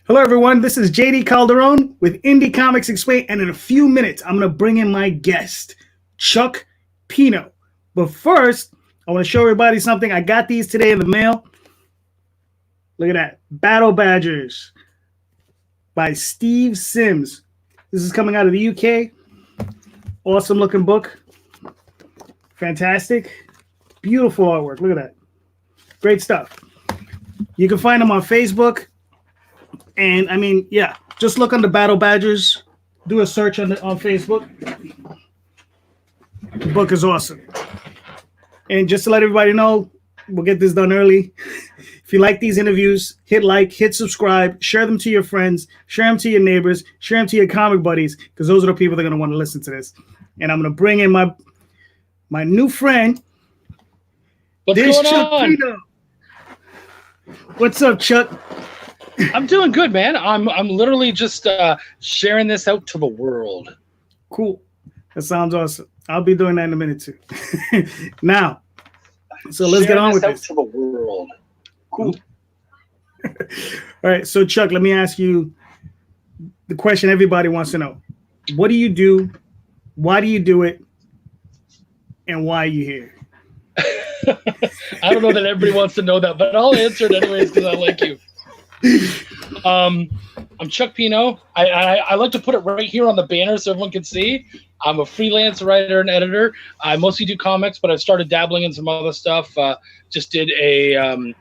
Hello, everyone. This is JD Calderon with Indy Comics Explained, and in a few minutes, I'm going to bring in my guest, Chuck Pineau. But first, I want to show everybody something. I got these today in the mail. Look at that. Battle Badgers by Steve Sims. This is coming out of the UK. Awesome looking book. Fantastic. Beautiful artwork. Look at that. Great stuff. You can find them on Facebook. And I mean, yeah, just look under Battle Badgers. Do a search on Facebook. The book is awesome. And just to let everybody know, we'll get this done early. If you like these interviews, hit like, hit subscribe, share them to your friends, share them to your neighbors, share them to your comic buddies, because those are the people that are going to want to listen to this. And I'm going to bring in my new friend. What's going Chuck on? Pineau. What's up, Chuck? I'm doing good, man. I'm literally just sharing this out to the world. Cool. That sounds awesome. I'll be doing that in a minute too. Now, so let's get on with this. To the world. Cool. All right. So Chuck, let me ask you the question everybody wants to know. What do you do? Why do you do it? And why are you here? I don't know that everybody wants to know that, but I'll answer it anyways because I like you. I'm Chuck Pineau. I like to put it right here on the banner so everyone can see. I'm a freelance writer and editor. I mostly do comics, but I've started dabbling in some other stuff. Just did I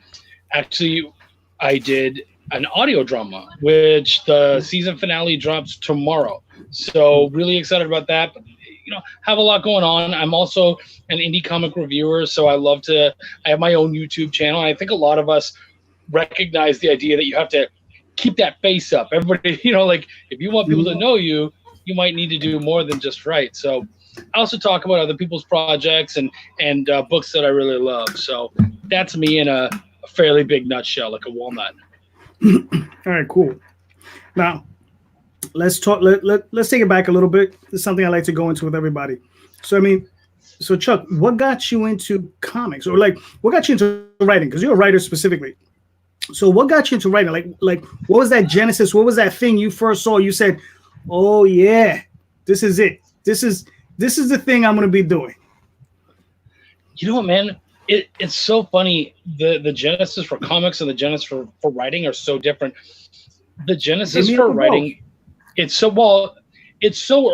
did an audio drama, which the season finale drops tomorrow. So really excited about that. But, have a lot going on. I'm also an indie comic reviewer, so I have my own YouTube channel. And I think a lot of us recognize the idea that you have to keep that face up. Everybody, like if you want people to know you, you might need to do more than just write. So I also talk about other people's projects and books that I really love. So that's me in a fairly big nutshell, like a walnut. All right, cool. Now, let's talk. Let's take it back a little bit. This is something I like to go into with everybody. So Chuck, what got you into comics, or what got you into writing? Because you're a writer specifically. So what got you into writing? Like what was that genesis? What was that thing you first saw? You said, "Oh yeah, this is it. This is the thing I'm going to be doing." You know what, man? It's so funny. The genesis for comics and the genesis for writing are so different. The genesis for writing, it's so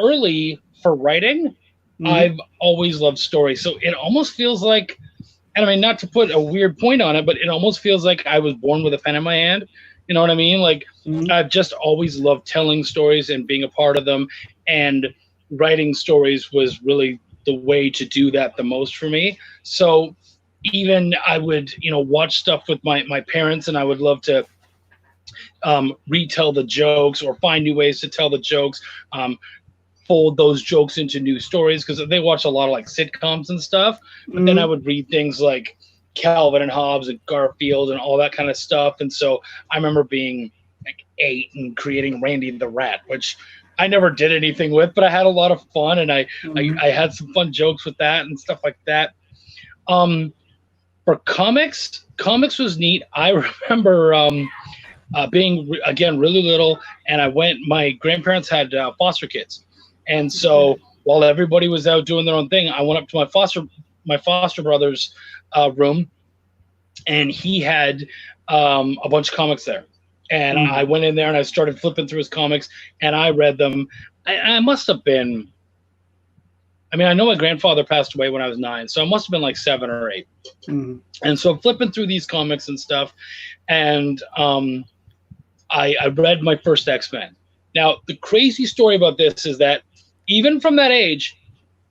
early for writing. Mm-hmm. I've always loved stories, so it almost feels like. And I mean, not to put a weird point on it, but it almost feels like I was born with a pen in my hand. You know what I mean? Like, I've just always loved telling stories and being a part of them. And writing stories was really the way to do that the most for me. So even I would, watch stuff with my parents, and I would love to retell the jokes or find new ways to tell the jokes. Fold those jokes into new stories because they watch a lot of like sitcoms and stuff. But then I would read things like Calvin and Hobbes and Garfield and all that kind of stuff. And so I remember being like 8 and creating Randy the Rat, which I never did anything with, but I had a lot of fun, and I had some fun jokes with that and stuff like that. For comics was neat. I remember being again really little, and my grandparents had foster kids. And so while everybody was out doing their own thing, I went up to my foster brother's room, and he had a bunch of comics there. And I went in there and I started flipping through his comics, and I read them. I must have been, I know my grandfather passed away when I was 9, so I must have been like 7 or 8. And so I'm flipping through these comics and stuff, and I read my first X-Men. Now, the crazy story about this is that even from that age,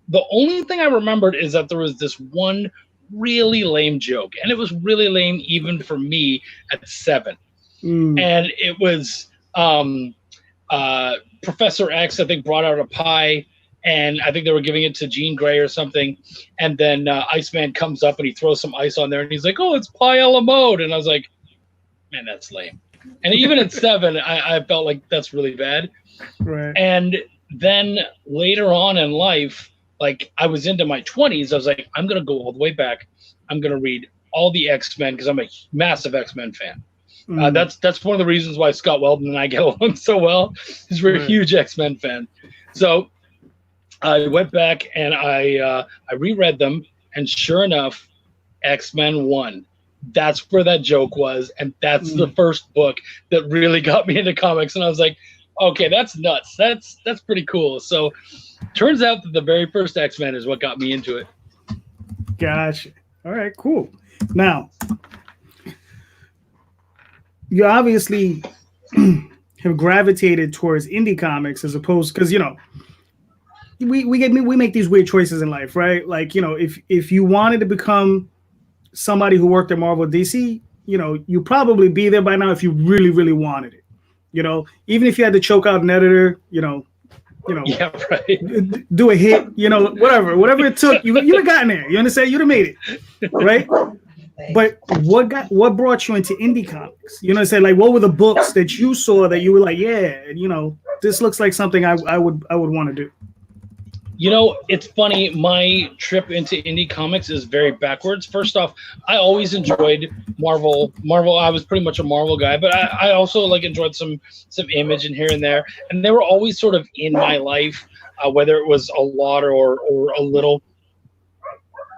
the only thing I remembered is that there was this one really lame joke, and it was really lame even for me at 7. And it was Professor X, I think, brought out a pie, and I think they were giving it to Jean Grey or something, and then Iceman comes up and he throws some ice on there, and he's like, "Oh, it's pie a la mode," and I was like, man, that's lame. And even at 7, I felt like that's really bad. Right. And then later on in life, like I was into my 20s, I was like, I'm going to go all the way back. I'm going to read all the X-Men because I'm a massive X-Men fan. That's one of the reasons why Scott Weldon and I get along so well, is we're a huge X-Men fan. So I went back and I reread them, and sure enough, X-Men 1. That's where that joke was, and that's the first book that really got me into comics. And I was like, okay, that's nuts. That's pretty cool. So turns out that the very first X-Men is what got me into it. Gotcha. All right, cool. Now, you obviously have gravitated towards indie comics as opposed, because we make these weird choices in life, right? Like, if you wanted to become somebody who worked at Marvel, DC, you probably be there by now if you really, really wanted it. Even if you had to choke out an editor, yeah, right. Do a hit, whatever it took, you'd have gotten there. You understand? You'd have made it, right? But what brought you into indie comics? Like, what were the books that you saw that you were like, yeah, this looks like something I would want to do? It's funny. My trip into indie comics is very backwards. First off, I always enjoyed Marvel. I was pretty much a Marvel guy, but I also enjoyed some Image and here and there, and they were always sort of in my life, whether it was a lot or a little.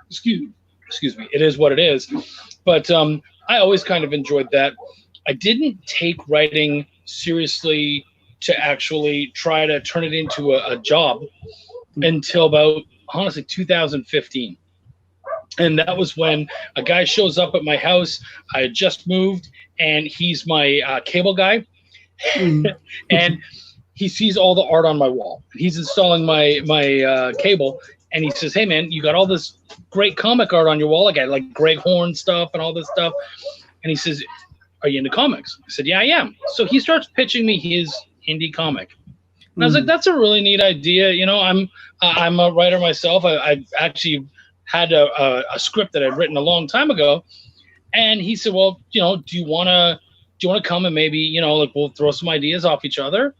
Excuse me. It is what it is. But I always kind of enjoyed that. I didn't take writing seriously to actually try to turn it into a job until about, honestly, 2015. And that was when a guy shows up at my house. I had just moved, and he's my cable guy. And he sees all the art on my wall. He's installing my cable, and he says, hey, man, you got all this great comic art on your wall. I got like Greg Horn stuff and all this stuff. And he says, are you into comics? I said, yeah, I am. So he starts pitching me his indie comic. And I was like, that's a really neat idea. I'm a writer myself. I actually had a script that I'd written a long time ago. And he said, well, do you want to come and maybe, we'll throw some ideas off each other?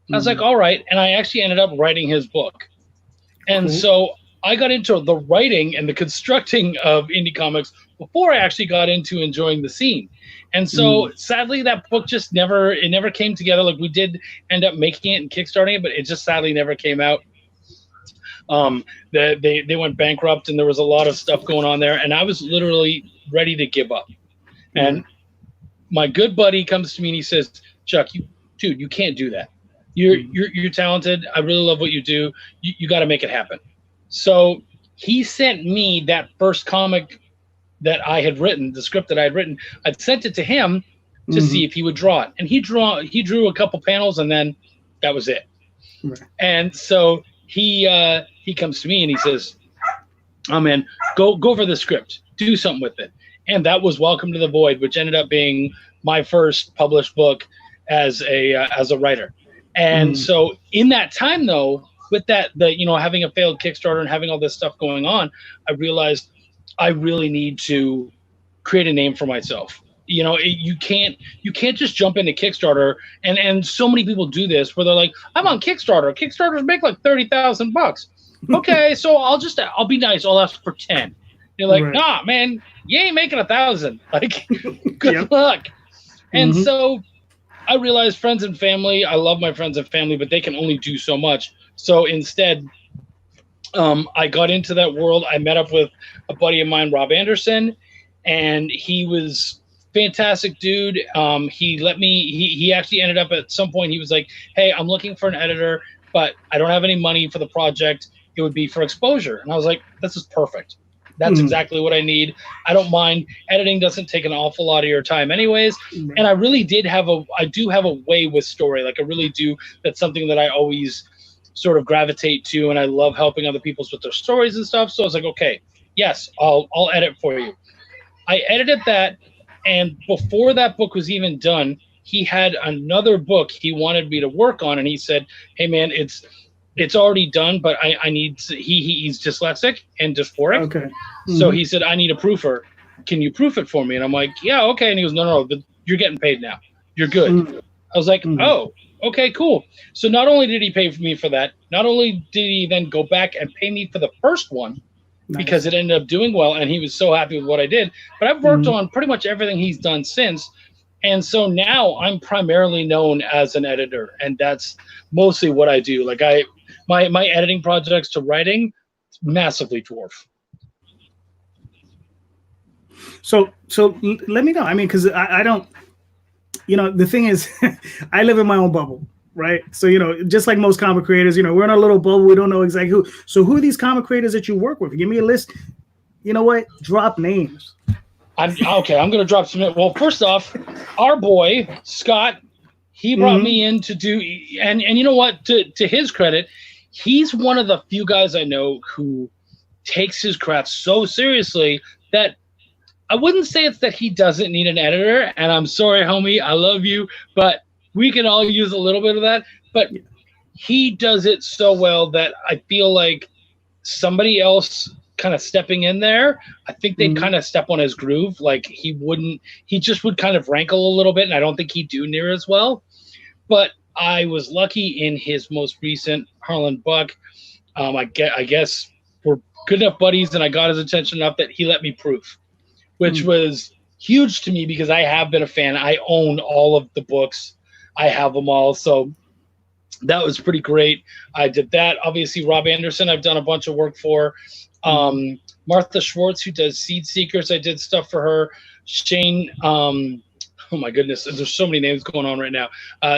And I was like, all right. And I actually ended up writing his book. And so I got into the writing and the constructing of indie comics before I actually got into enjoying the scene. And so sadly, that book just never came together. Like, we did end up making it and kickstarting it, but it just sadly never came out. They went bankrupt, and there was a lot of stuff going on there, and I was literally ready to give up. And my good buddy comes to me and he says, Chuck, you can't do that. You're talented. I really love what you do. You got to make it happen. So he sent me that first comic that I had written, the script that I had written. I'd sent it to him to see if he would draw it. And he drew a couple panels, and then that was it. Right. And so he comes to me and he says, oh man, go over the script, do something with it. And that was Welcome to the Void, which ended up being my first published book as a writer. And so in that time, though, with that, having a failed Kickstarter and having all this stuff going on, I realized I really need to create a name for myself. You can't just jump into Kickstarter, and so many people do this where they're like, I'm on Kickstarter. Kickstarters make like $30,000. Okay, so I'll be nice. I'll ask for 10. They're like, nah, man, you ain't making 1,000. Like, good luck. And so I realized friends and family, I love my friends and family, but they can only do so much. So instead, I got into that world. I met up with a buddy of mine, Rob Anderson, and he was fantastic dude. He let me, he actually ended up at some point, he was like, hey, I'm looking for an editor, but I don't have any money for the project. It would be for exposure. And I was like, this is perfect. That's exactly what I need. I don't mind. Editing doesn't take an awful lot of your time anyways. And I really do have a way with story. Like, I really do. That's something that I always sort of gravitate to. And I love helping other people with their stories and stuff. So I was like, okay, yes, I'll edit for you. I edited that. And before that book was even done, he had another book he wanted me to work on. And he said, hey man, it's already done, but I need to, he's dyslexic and dysphoric. Okay. So he said, I need a proofer. Can you proof it for me? And I'm like, yeah, okay. And he goes, no, you're getting paid now. You're good. I was like, oh, okay, cool. So not only did he pay for me for that, not only did he then go back and pay me for the first one, because it ended up doing well, and he was so happy with what I did. But I've worked on pretty much everything he's done since. And so now I'm primarily known as an editor, and that's mostly what I do. Like my editing projects to writing massively dwarf. So let me know. I mean, because I don't, the thing is, I live in my own bubble, right? So, just like most comic creators, we're in a little bubble. We don't know exactly who. So who are these comic creators that you work with? Give me a list. You know what? Drop names. I'm going to drop some. Well, first off, our boy, Scott, he brought me in to do, and you know what? To his credit, he's one of the few guys I know who takes his craft so seriously that I wouldn't say it's that he doesn't need an editor, and I'm sorry, homie, I love you, but we can all use a little bit of that. But he does it so well that I feel like somebody else kind of stepping in there, I think they'd kind of step on his groove. Like he just would kind of rankle a little bit, and I don't think he'd do near as well. But I was lucky in his most recent Harlan Buck. I guess we're good enough buddies, and I got his attention enough that he let me proof, which was huge to me because I have been a fan. I own all of the books. I have them all. So that was pretty great. I did that. Obviously, Rob Anderson, I've done a bunch of work for. Martha Schwartz, who does Seed Seekers, I did stuff for her. Shane, oh my goodness, there's so many names going on right now.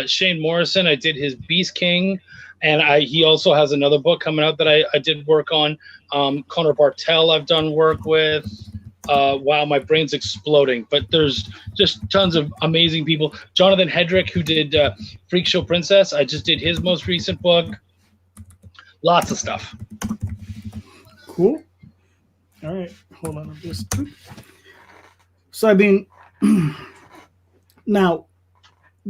Shane Morrison, I did his Beast King, and he also has another book coming out that I did work on. Connor Bartel, I've done work with. Wow, my brain's exploding, but there's just tons of amazing people. Jonathan Hedrick, who did Freak Show Princess, I just did his most recent book. Lots of stuff. Cool. All right, hold on. So I mean, now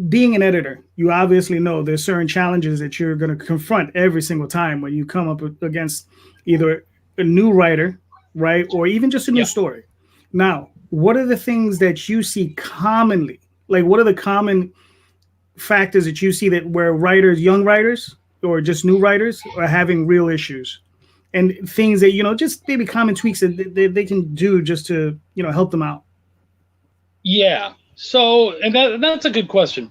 being an editor, you obviously know there's certain challenges that you're going to confront every single time when you come up against either a new writer, right, or even just a new story. Now, what are the things that you see commonly? Like, what are the common factors that you see that where writers, young writers, or just new writers are having real issues? And things that, just maybe common tweaks that they can do just to, help them out. Yeah. So, and that's a good question.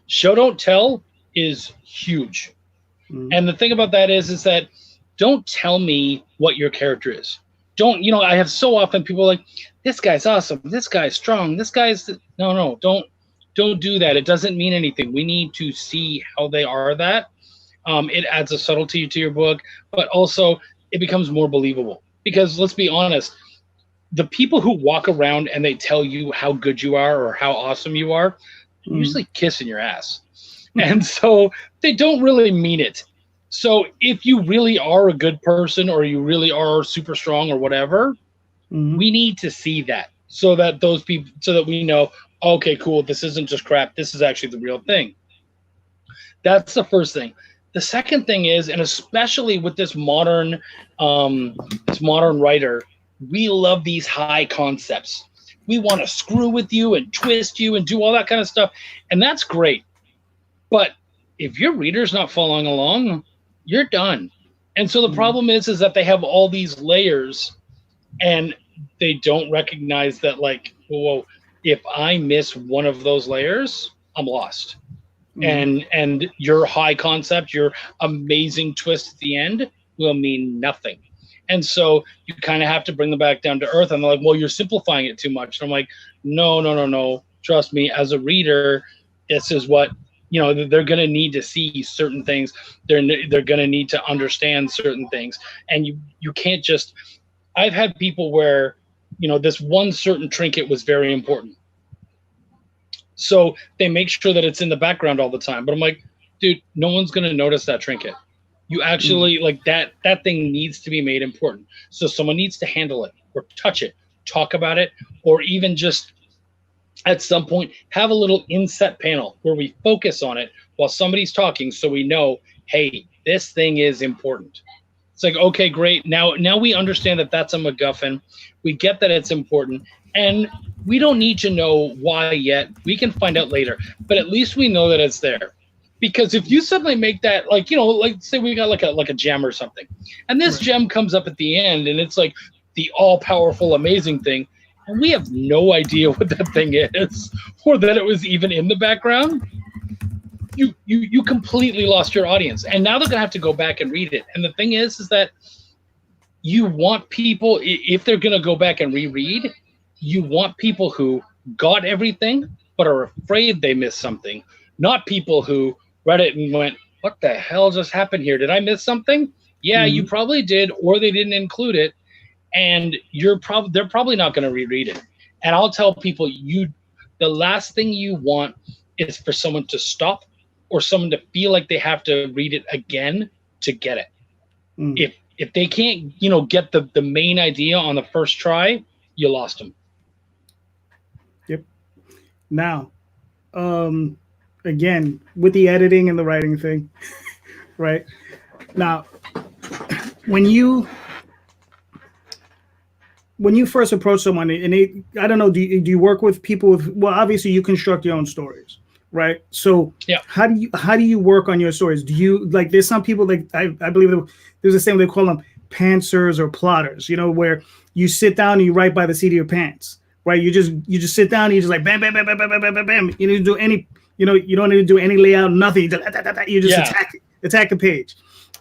Show don't tell is huge. And the thing about that is that don't tell me what your character is. Don't, I have so often people like, this guy's awesome. This guy's strong. This guy's, no, don't do that. It doesn't mean anything. We need to see how they are that. It adds a subtlety to your book, but also it becomes more believable. Because let's be honest, the people who walk around and they tell you how good you are or how awesome you are, usually kissing your ass. And so they don't really mean it. So if you really are a good person or you really are super strong or whatever, we need to see that so that those people, so that we know, okay, cool, this isn't just crap. This is actually the real thing. That's the first thing. The second thing is, and especially with this modern writer, we love these high concepts. We want to screw with you and twist you and do all that kind of stuff. And that's great. But if your reader's not following along, you're done. And so the problem is that they have all these layers and they don't recognize that, like, whoa, if I miss one of those layers, I'm lost. And your high concept, your amazing twist at the end will mean nothing. And so you kind of have to bring them back down to earth. And they're like, well, you're simplifying it too much. And I'm like, no. Trust me, as a reader, this is what, they're going to need to see certain things. They're going to need to understand certain things. And you can't just, I've had people where, this one certain trinket was very important. So they make sure that it's in the background all the time. But I'm like, dude, no one's going to notice that trinket. You actually, like, that thing needs to be made important. So someone needs to handle it or touch it, talk about it, or even just at some point have a little inset panel where we focus on it while somebody's talking so we know, hey, this thing is important. It's like, okay, great. Now we understand that that's a MacGuffin. We get that it's important. And we don't need to know why yet. We can find out later. But at least we know that it's there. Because if you suddenly make that, like, like say we got like a gem or something, and this gem comes up at the end and it's like the all-powerful amazing thing, and we have no idea what that thing is or that it was even in the background, you completely lost your audience. And now they're going to have to go back and read it. And the thing is that you want people, if they're going to go back and reread, you want people who got everything but are afraid they missed something, not people who read it and went, what the hell just happened here? Did I miss something? Yeah, you probably did, or they didn't include it, and they're probably not going to reread it. And I'll tell people, the last thing you want is for someone to stop or someone to feel like they have to read it again to get it. If they can't, get the main idea on the first try, you lost them. Yep. Now, again, with the editing and the writing thing, right? Now, when you first approach someone, and I don't know, do you work with people well, obviously you construct your own stories, right? So yeah, how do you work on your stories? Do you, like, there's some people, like, I believe there's a saying they call them pantsers or plotters, where you sit down and you write by the seat of your pants, right? You just sit down and you just like bam, bam, bam, bam, bam, bam, bam, bam. You don't do any, you don't need to do any layout, nothing. You just attack the page.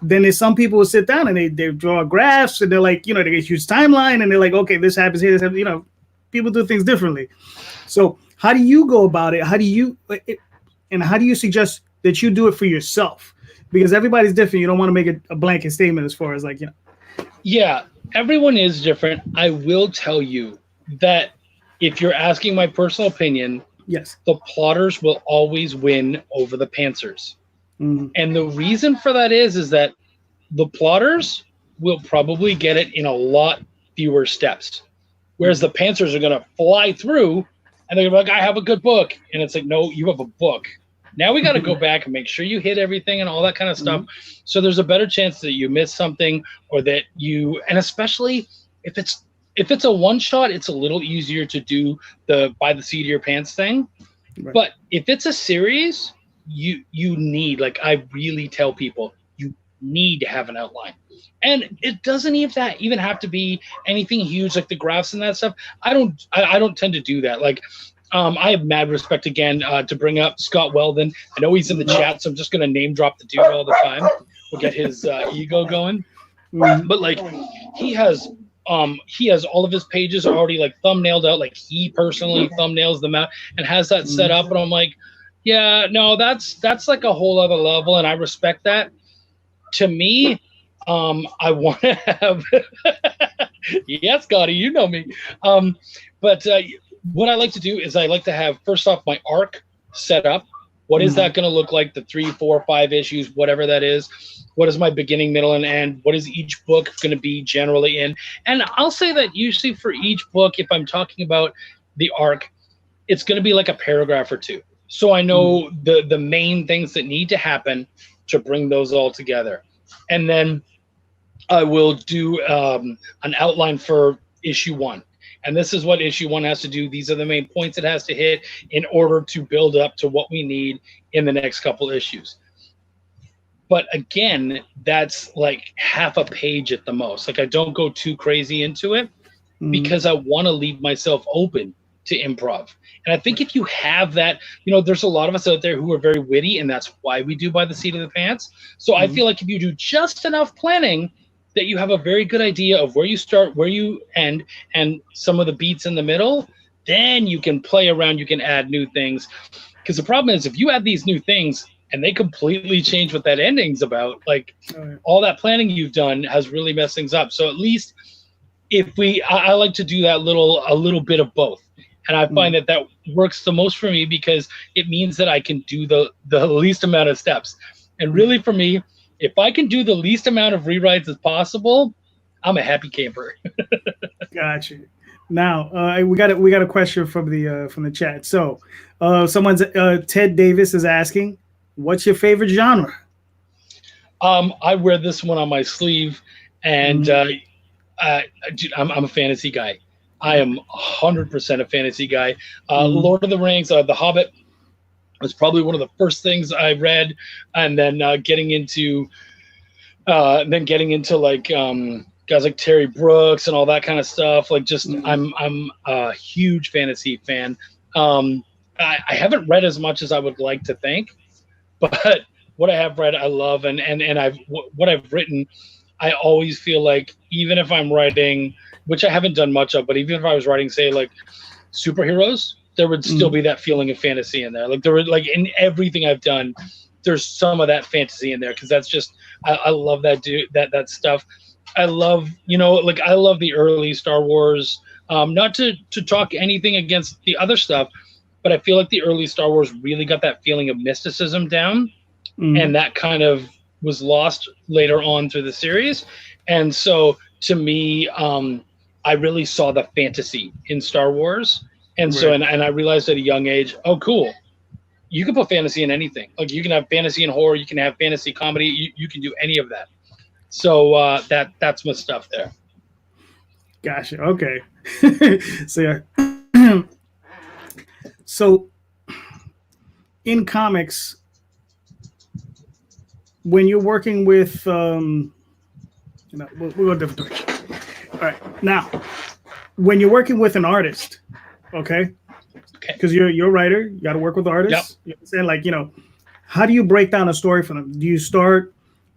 Then there's some people who sit down and they draw graphs and they're like, they get a huge timeline and they're like, okay, this happens here, this happens, people do things differently. So how do you go about it? How do you suggest that you do it for yourself? Because everybody's different. You don't want to make a blanket statement as far as like, Yeah, everyone is different. I will tell you that if you're asking my personal opinion, yes, the plotters will always win over the pantsers. And the reason for that is that the plotters will probably get it in a lot fewer steps, whereas the pantsers are going to fly through and they're going to be like, I have a good book. And it's like, no, you have a book. Now we got to go back and make sure you hit everything and all that kind of stuff. So there's a better chance that you miss something, or that and especially if it's a one shot, it's a little easier to do the by the seat of your pants thing. Right. But if it's a series, you need, like, I really tell people, you need to have an outline. And it doesn't even have to be anything huge like the graphs and that stuff. I don't tend to do that. Like, I have mad respect again to bring up Scott Weldon. I know he's in the chat, so I'm just going to name drop the dude all the time. We'll get his ego going. But like, he has all of his pages already like thumbnailed out. Like, he personally thumbnails them out and has that set up. And I'm like, yeah, no, that's like a whole other level, and I respect that. To me, I want to have yes, Scotty, you know me. But what I like to do is I like to have, first off, my arc set up. What is that going to look like? The 3, 4, 5 issues, whatever that is. What is my beginning, middle, and end? What is each book going to be generally in? And I'll say that usually for each book, if I'm talking about the arc, it's going to be like a paragraph or two. So I know the main things that need to happen to bring those all together. And then I will do an outline for issue 1. And this is what issue 1 has to do. These are the main points it has to hit in order to build up to what we need in the next couple issues. But again, that's like half a page at the most. Like, I don't go too crazy into it because I want to leave myself open to improv. And I think if you have that, there's a lot of us out there who are very witty, and that's why we do by the seat of the pants. So I feel like if you do just enough planning, that you have a very good idea of where you start, where you end, and some of the beats in the middle, then you can play around, you can add new things. Because the problem is, if you add these new things and they completely change what that ending's about, like, all that planning you've done has really messed things up. So at least I like to do that a little bit of both. And I find that works the most for me, because it means that I can do the least amount of steps. And really, for me, if I can do the least amount of rewrites as possible, I'm a happy camper. Gotcha. Now we got a question from the chat. So Ted Davis is asking, what's your favorite genre? I wear this one on my sleeve, and I'm a fantasy guy. I am 100% a fantasy guy. Lord of the Rings, The Hobbit was probably one of the first things I read, and then getting into like guys like Terry Brooks and all that kind of stuff. Like, just I'm a huge fantasy fan. I haven't read as much as I would like to think, but what I have read, I love, and what I've written, I always feel like, even if I'm writing, which I haven't done much of, but even if I was writing, say, like superheroes, there would still be that feeling of fantasy in there. Like, there would, like, in everything I've done, there's some of that fantasy in there, because that's just, I love that that stuff. I love, like, I love the early Star Wars. Not to talk anything against the other stuff, but I feel like the early Star Wars really got that feeling of mysticism down, and that kind of was lost later on through the series. And so, to me, I really saw the fantasy in Star Wars. And so, and I realized at a young age, oh, cool, you can put fantasy in anything. Like, you can have fantasy and horror, you can have fantasy comedy, you can do any of that. So that's my stuff there. Gotcha. Okay. So, yeah. So, in comics, when you're working with, we'll go a different direction. All right. Now, when you're working with an artist, okay, because you're a writer, you got to work with artists. Yep. You understand? Like, how do you break down a story for them? Do you start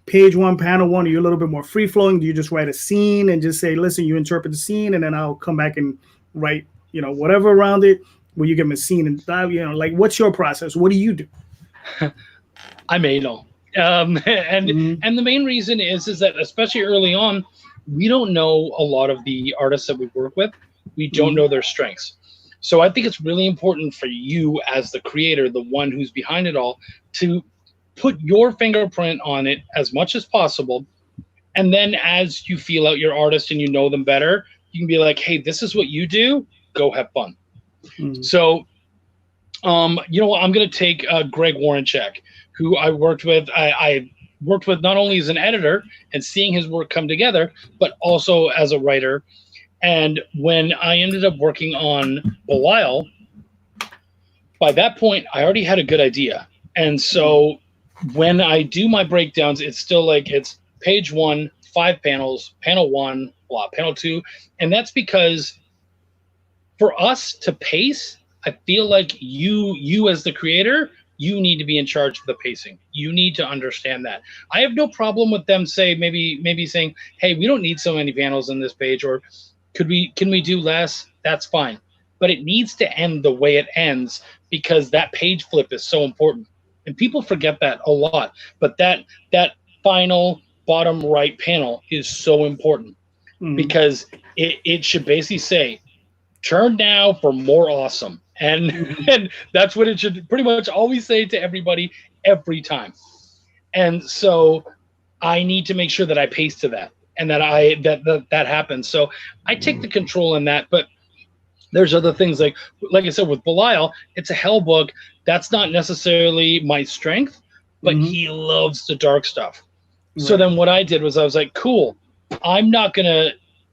page 1, panel 1? Are you a little bit more free flowing? Do you just write a scene and just say, listen, you interpret the scene, and then I'll come back and write, whatever around it? Will you give them a scene and dive? Like, what's your process? What do you do? I'm anal. And the main reason is that, especially early on, we don't know a lot of the artists that we work with. We don't know their strengths. So I think it's really important for you, as the creator, the one who's behind it all, to put your fingerprint on it as much as possible. And then, as you feel out your artist and you know them better, you can be like, hey, this is what you do. Go have fun. So, I'm going to take Greg Warrencheck, who I worked with. I worked with not only as an editor and seeing his work come together, but also as a writer. And when I ended up working on Belial, by that point, I already had a good idea. And so when I do my breakdowns, it's still like, it's page 1, 5 panels, panel 1, panel 2. And that's because for us to pace, I feel like you as the creator, you need to be in charge of the pacing. You need to understand that. I have no problem with them maybe saying, hey, we don't need so many panels in this page, or can we do less? That's fine. But it needs to end the way it ends, because that page flip is so important. And people forget that a lot. But that final bottom right panel is so important, because it should basically say, turn now for more awesome. And that's what it should pretty much always say to everybody every time. And so I need to make sure that I pace to that, and that happens. So I take the control in that. But there's other things, like I said, with Belial, it's a hell book. That's not necessarily my strength, but he loves the dark stuff. Right. So then what I did was I was like, cool, I'm not going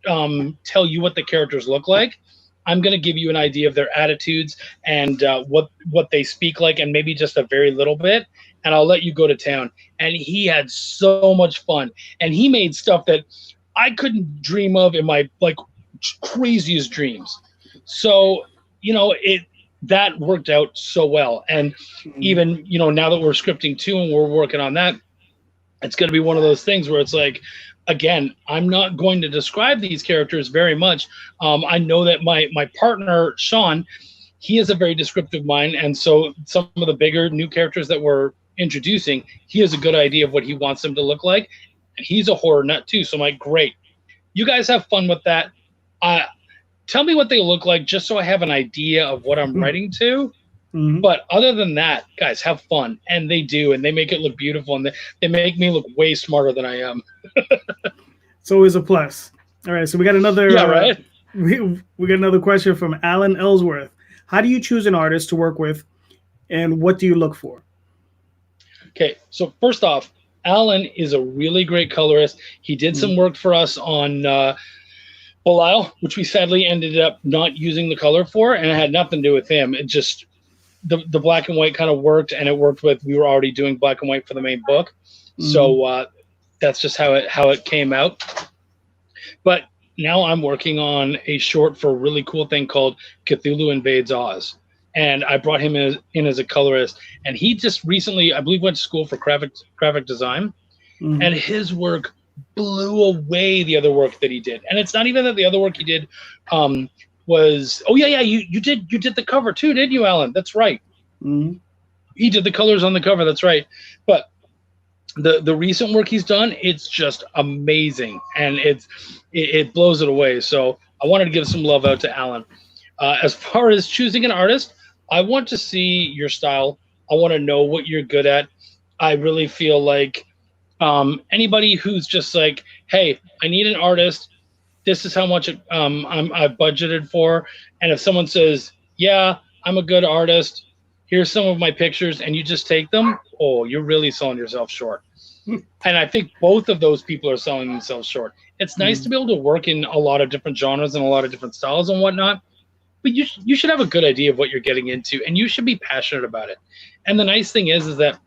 to tell you what the characters look like. I'm going to give you an idea of their attitudes and what they speak like, and maybe just a very little bit, and I'll let you go to town. And he had so much fun, and he made stuff that I couldn't dream of in my craziest dreams. So that worked out so well. And even now that we're scripting 2 and we're working on that, it's going to be one of those things where it's like, again, I'm not going to describe these characters very much. I know that my partner, Sean, he has a very descriptive mind. And so some of the bigger new characters that we're introducing, he has a good idea of what he wants them to look like. And he's a horror nut too. So I'm like, great. You guys have fun with that. Tell me what they look like, just so I have an idea of what I'm writing to. But other than that, guys, have fun. And they do, and they make it look beautiful, and they make me look way smarter than I am. It's always a plus. All right, so we got another right. We got another question from Alan Ellsworth. How do you choose an artist to work with, and what do you look for? Okay, so first off, Alan is a really great colorist. He did some work for us on Belial, which we sadly ended up not using the color for, and it had nothing to do with him. It just the black and white kind of worked, and it worked with, we were already doing black and white for the main book. So that's just how it came out. But now I'm working on a short for a really cool thing called Cthulhu Invades Oz. And I brought him in as a colorist. And he just recently, I believe, went to school for graphic design. Mhm. And his work blew away the other work that he did. And it's not even that the other work he did was, oh yeah, you did the cover too, didn't you, Alan? That's right. Mhm. He did the colors on the cover. That's right. But the recent work he's done, it's just amazing, and it blows it away. So I wanted to give some love out to Alan. As far as choosing an artist, I want to see your style. I want to know what you're good at. I really feel like anybody who's just like, hey, I need an artist. This is how much I've budgeted for. And if someone says, yeah, I'm a good artist, here's some of my pictures, and you just take them, oh, you're really selling yourself short. And I think both of those people are selling themselves short. It's nice to be able to work in a lot of different genres and a lot of different styles and whatnot, but you should have a good idea of what you're getting into, and you should be passionate about it. And the nice thing is that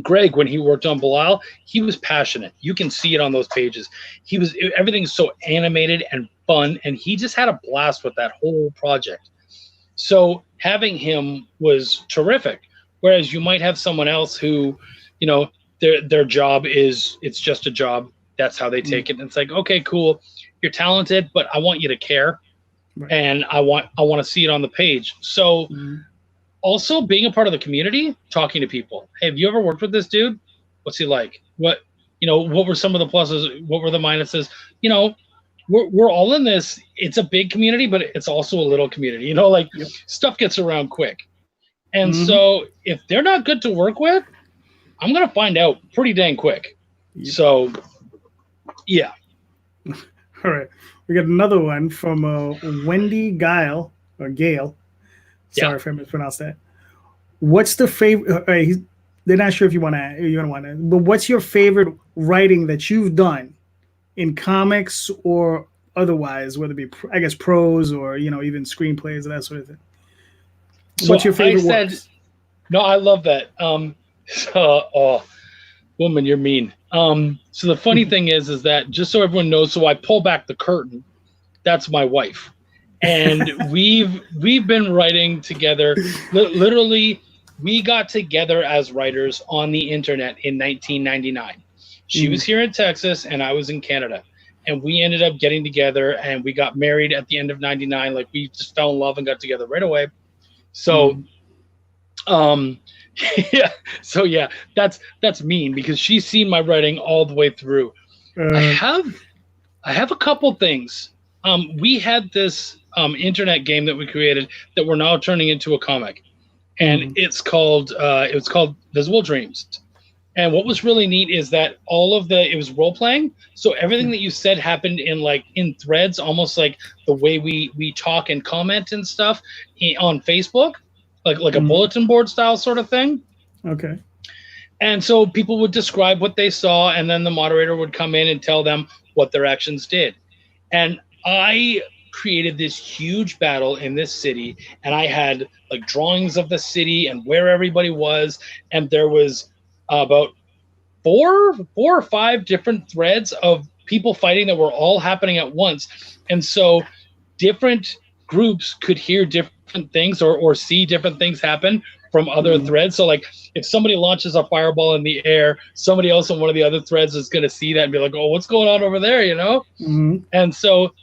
Greg, when he worked on Belial, he was passionate. You can see it on those pages. Everything's so animated and fun, and he just had a blast with that whole project. So having him was terrific. Whereas you might have someone else who, you know, their job is, it's just a job. That's how they take it. And it's like, okay, cool. You're talented, but I want you to care. Right. And I want to see it on the page. So also being a part of the community, talking to people. Hey, have you ever worked with this dude? What's he like? What were some of the pluses? What were the minuses? You know, we're all in this. It's a big community, but it's also a little community. You know, like stuff gets around quick. And so if they're not good to work with, I'm going to find out pretty dang quick. So, yeah. All right. We got another one from Wendy Gale. Sorry if I mispronounced that. What's the favorite? They're not sure if you want to, but what's your favorite writing that you've done in comics or otherwise, whether it be, I guess, prose or, even screenplays and that sort of thing? So what's your favorite works? No, I love that. Woman, you're mean. So the funny thing is that, just so everyone knows, so I pull back the curtain. That's my wife. And we've been writing together. Literally, we got together as writers on the internet in 1999. She was here in Texas and I was in Canada. And we ended up getting together and we got married at the end of 99. Like, we just fell in love and got together right away. So, that's mean because she's seen my writing all the way through. I have a couple things. We had this internet game that we created that we're now turning into a comic, and it was called Visible Dreams. And what was really neat is that it was role playing. So everything that you said happened in threads, almost like the way we talk and comment and stuff on Facebook, like a bulletin board style sort of thing. Okay. And so people would describe what they saw, and then the moderator would come in and tell them what their actions did. And I created this huge battle in this city, and I had drawings of the city and where everybody was, and there was about four or five different threads of people fighting that were all happening at once. And so different groups could hear different things or see different things happen from other threads. So if somebody launches a fireball in the air, somebody else on one of the other threads is going to see that and be like, oh, what's going on over there, And so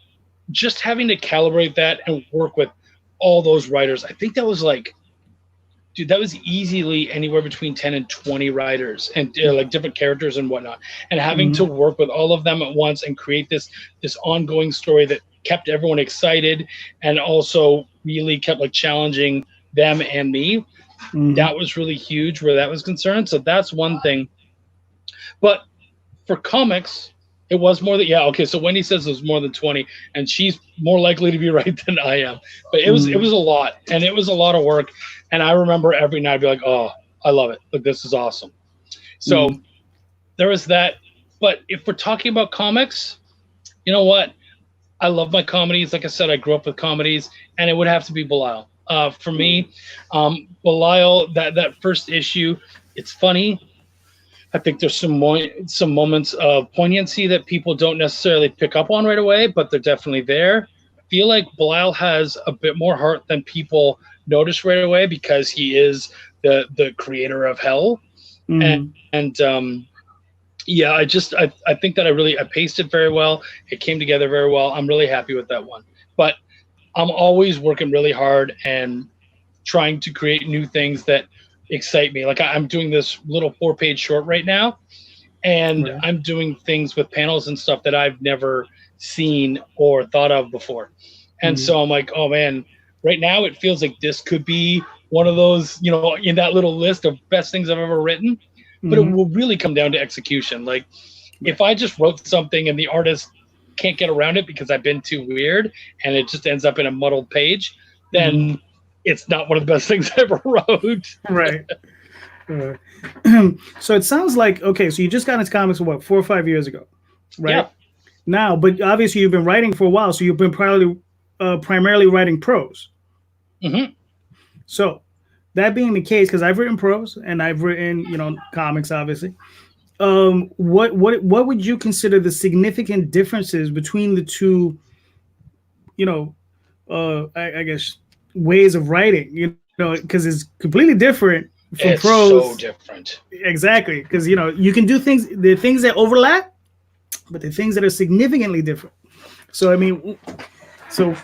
just having to calibrate that and work with all those writers, I think that was that was easily anywhere between 10 and 20 writers and different characters and whatnot. And having to work with all of them at once and create this ongoing story that kept everyone excited and also really kept challenging them and me. That was really huge where that was concerned. So that's one thing. But for comics, it was more than, so Wendy says it was more than 20, and she's more likely to be right than I am. But it was a lot, and it was a lot of work. And I remember every night I'd be like, oh, I love it. This is awesome. So there was that. But if we're talking about comics, you know what? I love my comedies. Like I said, I grew up with comedies, and it would have to be Belial. For me, Belial, that first issue, it's funny, I think there's some moments of poignancy that people don't necessarily pick up on right away, but they're definitely there. I feel like Belial has a bit more heart than people notice right away because he is the creator of hell. Mm. And yeah, I think that I paced it very well. It came together very well. I'm really happy with that one. But I'm always working really hard and trying to create new things that excite me. Like I'm doing this little 4-page short right now, and Right. I'm doing things with panels and stuff that I've never seen or thought of before. And so I'm like, oh man, right now it feels like this could be one of those, you know, in that little list of best things I've ever written. But it will really come down to execution. Like if I just wrote something and the artist can't get around it because I've been too weird and it just ends up in a muddled page, then it's not one of the best things I ever wrote. Right. So it sounds like, okay, so you just got into comics, what, 4 or 5 years ago, right? Yeah. Now, but obviously you've been writing for a while, so you've been primarily writing prose. Mm-hmm. So that being the case, because I've written prose and I've written, you know, comics, obviously. What would you consider the significant differences between the two, you know, I guess ways of writing, you know, because it's completely different from It's prose. so different. Exactly, because you know you can do things. There are things that overlap, but there are things that are significantly different. So I mean, so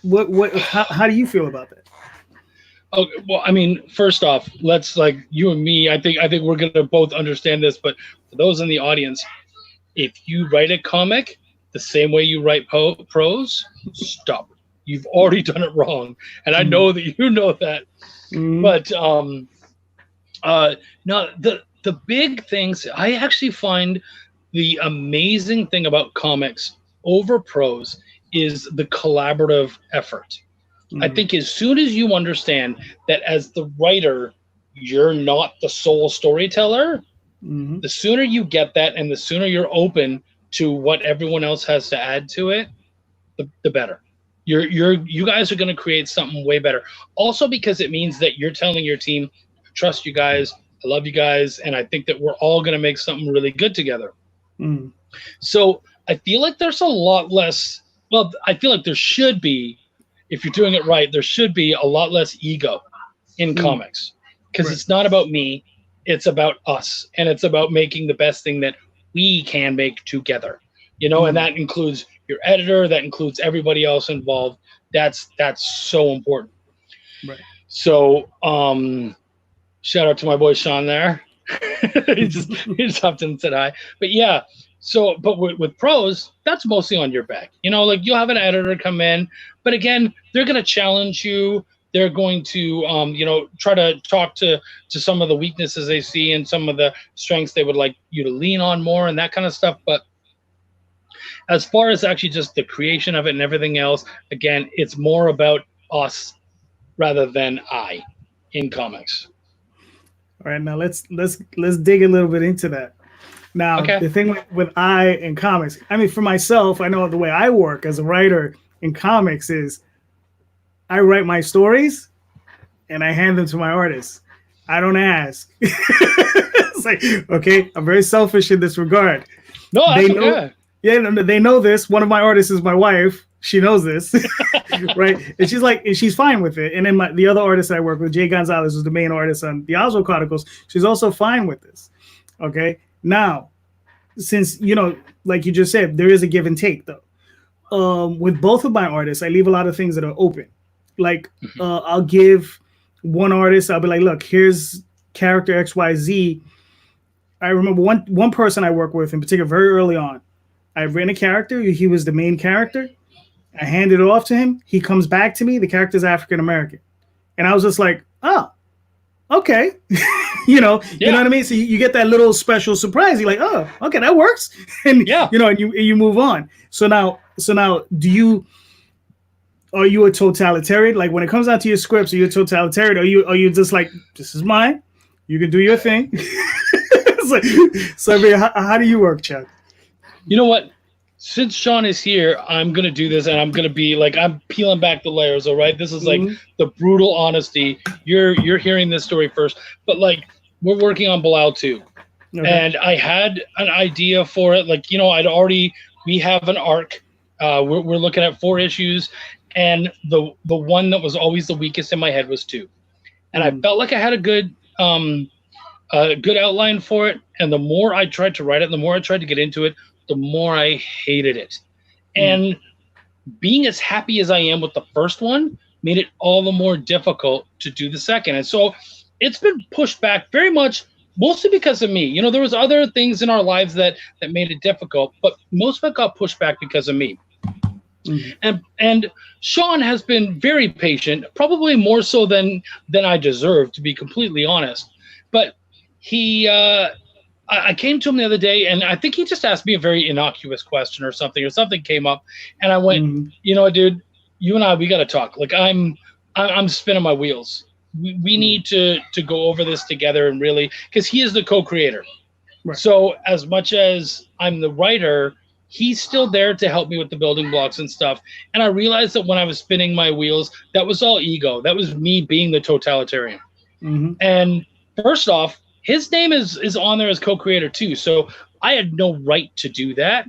what? How do you feel about that? Okay, well, I mean, first off, let's like you and me. I think we're gonna both understand this. But for those in the audience, if you write a comic the same way you write prose, stop. You've already done it wrong, and I know that you know that. But no, the big things. I actually find the amazing thing about comics over prose is the collaborative effort. I think as soon as you understand that as the writer, you're not the sole storyteller, the sooner you get that and the sooner you're open to what everyone else has to add to it, the better. You guys are going to create something way better. Also because it means that you're telling your team, I trust you guys, I love you guys, and I think that we're all going to make something really good together. So I feel like there's a lot less, well, I feel like there should be, if you're doing it right, there should be a lot less ego in comics because it's not about me, it's about us, and it's about making the best thing that we can make together, you know, and that includes your editor, that includes everybody else involved. That's so important. Right. So shout out to my boy Sean there. he just hopped in and said hi. But yeah, so but with prose, that's mostly on your back. You know, like you'll have an editor come in, but again, they're going to challenge you. They're going to you know, try to talk to some of the weaknesses they see and some of the strengths they would like you to lean on more and that kind of stuff. But as far as actually just the creation of it and everything else, again, it's more about us rather than I in comics. All right, now let's dig a little bit into that. Now, the thing with I in comics, I mean, for myself, I know the way I work as a writer in comics is I write my stories and I hand them to my artists. I don't ask. It's like, okay, I'm very selfish in this regard. No, that's they know, okay. Yeah, they know this. One of my artists is my wife. She knows this, right? And she's like, and she's fine with it. And then the other artist I work with, Jay Gonzalez, who's the main artist on the Oswald Chronicles, she's also fine with this. Okay. Now, since, you know, like you just said, there is a give and take though. With both of my artists, I leave a lot of things that are open. Like I'll give one artist, I'll be like, look, here's character XYZ. I remember one person I work with in particular very early on. I've written a character. He was the main character. I handed it off to him. He comes back to me. The character's African American. And I was just like, oh, okay. You know what I mean? So you get that little special surprise. You're like, oh, okay, that works. And you know, and you move on. So now are you a totalitarian? Like when it comes down to your scripts, are you a totalitarian? Are you just like, this is mine? You can do your thing. So I mean, how do you work, Chuck? You know what? Since Sean is here, I'm going to do this and I'm going to be like, I'm peeling back the layers. All right. This is like the brutal honesty. You're hearing this story first, but like we're working on Belial too. Okay. And I had an idea for it. Like, we have an arc. We're looking at 4 issues, and the one that was always the weakest in my head was 2. And I felt like I had a good outline for it. And the more I tried to write it, the more I tried to get into it, the more I hated it. And being as happy as I am with the first one made it all the more difficult to do the second. And so it's been pushed back very much, mostly because of me. There was other things in our lives that made it difficult, but most of it got pushed back because of me. And Sean has been very patient, probably more so than I deserve, to be completely honest. But I came to him the other day, and I think he just asked me a very innocuous question or something came up, and I went, dude, you and we got to talk. Like, I'm spinning my wheels. We need to go over this together, and really, because he is the co-creator. Right. So as much as I'm the writer, he's still there to help me with the building blocks and stuff. And I realized that when I was spinning my wheels, that was all ego. That was me being the totalitarian. And first off, his name is on there as co-creator too. So I had no right to do that.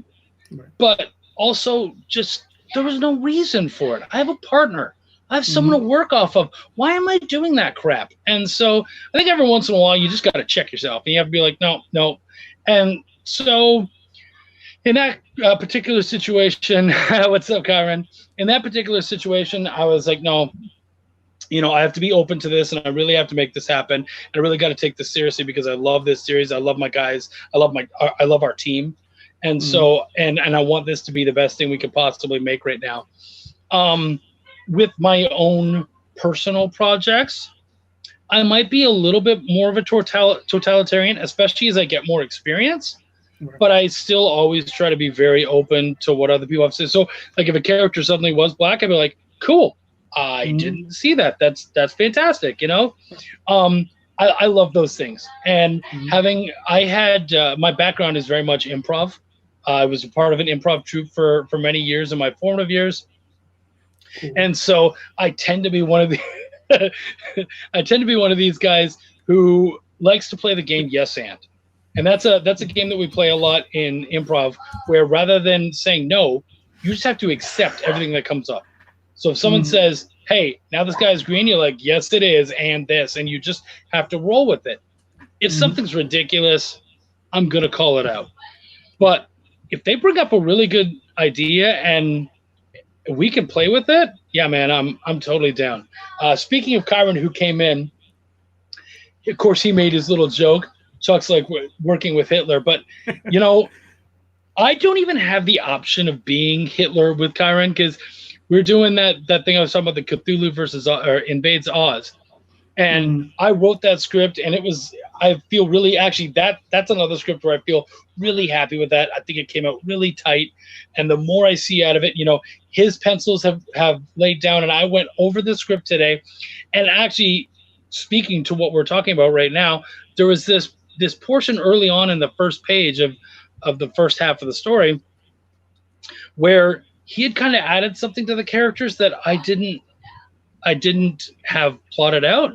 Right. But also, just there was no reason for it. I have a partner. I have someone to work off of. Why am I doing that crap? And so I think every once in a while, you just got to check yourself. And you have to be like, no. And so in that particular situation, what's up, Kyron? In that particular situation, I was like, no, I have to be open to this, and I really have to make this happen. And I really got to take this seriously because I love this series. I love my guys. I love our team. And so, and I want this to be the best thing we could possibly make right now. With my own personal projects, I might be a little bit more of a totalitarian, especially as I get more experience. Right. But I still always try to be very open to what other people have said. So, like, if a character suddenly was black, I'd be like, cool. I didn't see that. That's fantastic. I love those things. And I had my background is very much improv. I was a part of an improv troupe for many years in my formative years. Cool. And so I tend to be one of these guys who likes to play the game yes and that's a game that we play a lot in improv, where rather than saying no, you just have to accept everything that comes up. So if someone says, hey, now this guy's green, you're like, yes, it is, and this, and you just have to roll with it. If something's ridiculous, I'm going to call it out. But if they bring up a really good idea and we can play with it, yeah, man, I'm totally down. Speaking of Kyron, who came in, of course, he made his little joke. Chuck's like working with Hitler, but, I don't even have the option of being Hitler with Kyron, because we're doing that thing I was talking about, the Cthulhu versus or invades Oz, and I wrote that script, and I feel really, actually that's another script where I feel really happy with that. I think it came out really tight, and the more I see out of it, his pencils have laid down, and I went over the script today, and actually, speaking to what we're talking about right now, there was this portion early on in the first page of the first half of the story where he had kind of added something to the characters that I didn't have plotted out.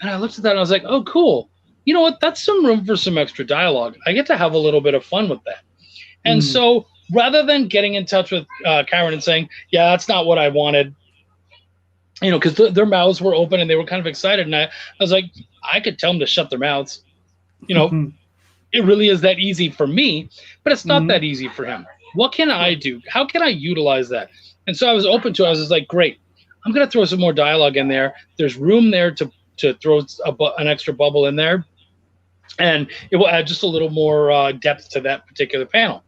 And I looked at that and I was like, oh, cool. You know what? That's some room for some extra dialogue. I get to have a little bit of fun with that. And so rather than getting in touch with Kyron and saying, yeah, that's not what I wanted, because their mouths were open and they were kind of excited. And I was like, I could tell them to shut their mouths. It really is that easy for me, but it's not that easy for him. What can I do? How can I utilize that? And so I was open to it. I was just like, great, I'm going to throw some more dialogue in there. There's room there to throw an extra bubble in there. And it will add just a little more depth to that particular panel.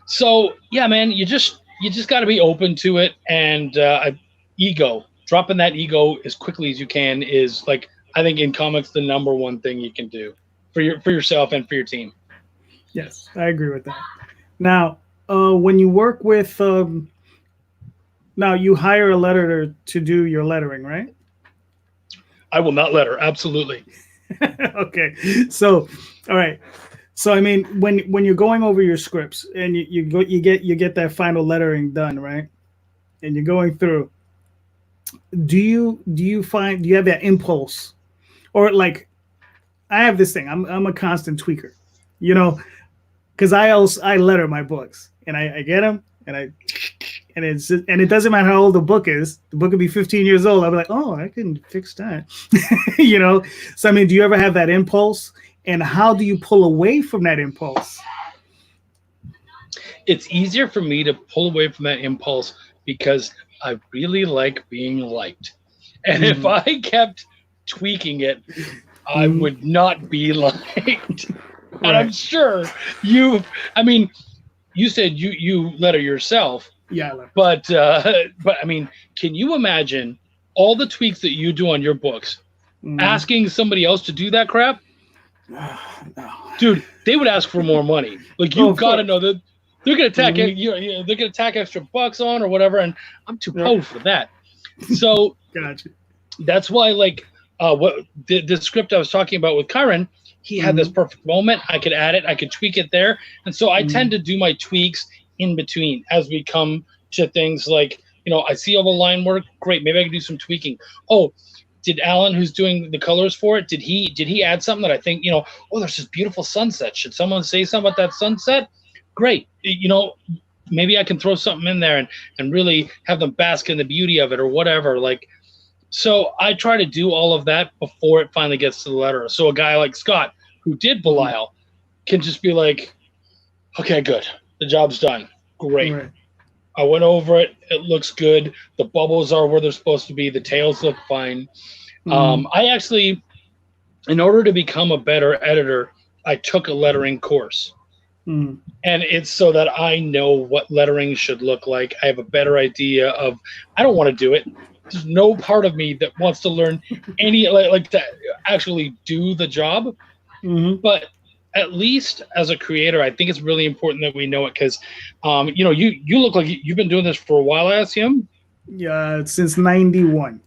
So, yeah, man, you just got to be open to it. And dropping that ego as quickly as you can is, like, I think in comics, the number one thing you can do for yourself and for your team. Yes, I agree with that. Now, when you work with, now you hire a letterer to do your lettering, right? I will not letter. Absolutely. Okay. So, all right. So, I mean, when you're going over your scripts and you get that final lettering done, right? And you're going through, do you have that impulse, or like, I have this thing. I'm a constant tweaker. You know, because I letter my books, and I get them, and it doesn't matter how old the book is. The book could be 15 years old. I'll be like, oh, I can fix that. You know. So I mean, do you ever have that impulse? And how do you pull away from that impulse? It's easier for me to pull away from that impulse because I really like being liked. And if I kept tweaking it, I would not be liked. And I'm sure you said you letter yourself. Yeah. But I mean, can you imagine all the tweaks that you do on your books? Asking somebody else to do that crap? No. Dude, they would ask for more money. Like, you got to know that they're gonna tack they're gonna tack extra bucks on or whatever, and I'm too poor for that. So gotcha. That's why, like, what the script I was talking about with Kyron, he had this perfect moment. I could add it, I could tweak it there, and so I tend to do my tweaks in between as we come to things like, you know, I see all the line work. Great, maybe I can do some tweaking. Oh, did Alan, who's doing the colors for it, did he add something that I think, you know, oh, there's this beautiful sunset. Should someone say something about that sunset? Great. You know, maybe I can throw something in there and really have them bask in the beauty of it or whatever. Like, so I try to do all of that before it finally gets to the letter. So a guy like Scott, who did Belial, can just be like, okay, good. The job's done. Great. Right. I went over it. It looks good. The bubbles are where they're supposed to be. The tails look fine. I actually, in order to become a better editor, I took a lettering course. And it's so that I know what lettering should look like. I have a better idea of, I don't want to do it. There's no part of me that wants to learn any, like to actually do the job. But at least as a creator, I think it's really important that we know it because, you know, you look like you've been doing this for a while, I assume? Yeah, since 91.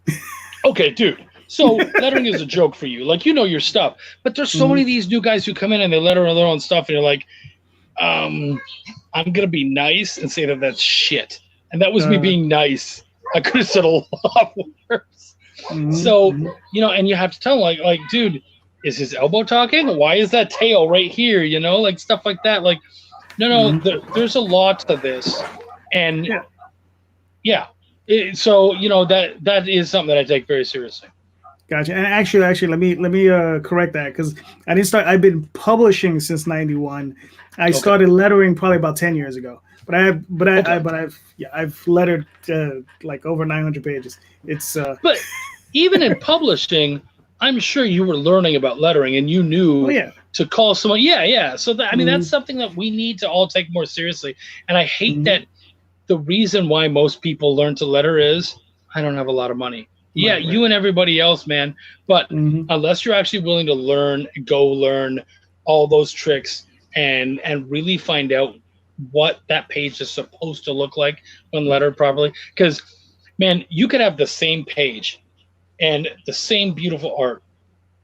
Okay, dude. So lettering is a joke for you. Like, you know your stuff. But there's so many of these new guys who come in and they letter their own stuff, and you're like, I'm going to be nice and say that that's shit. And that was me being nice. I could have said a lot worse. So, you know, and you have to tell them, like, dude, is his elbow talking? Why is that tail right here? You know, like stuff like that. Like, no, there's a lot to this. And so, you know, that is something that I take very seriously. Gotcha. And actually, let me correct that because I didn't start. I've been publishing since 91. I started lettering probably about 10 years ago. But I've lettered like over 900 pages. It's but even in publishing, I'm sure you were learning about lettering and you knew to call someone. Yeah. So that, I mean, that's something that we need to all take more seriously. And I hate that the reason why most people learn to letter is I don't have a lot of money. Yeah, right. You and everybody else, man. But unless you're actually willing to go learn all those tricks and really find out what that page is supposed to look like when lettered properly. Because, man, you could have the same page and the same beautiful art.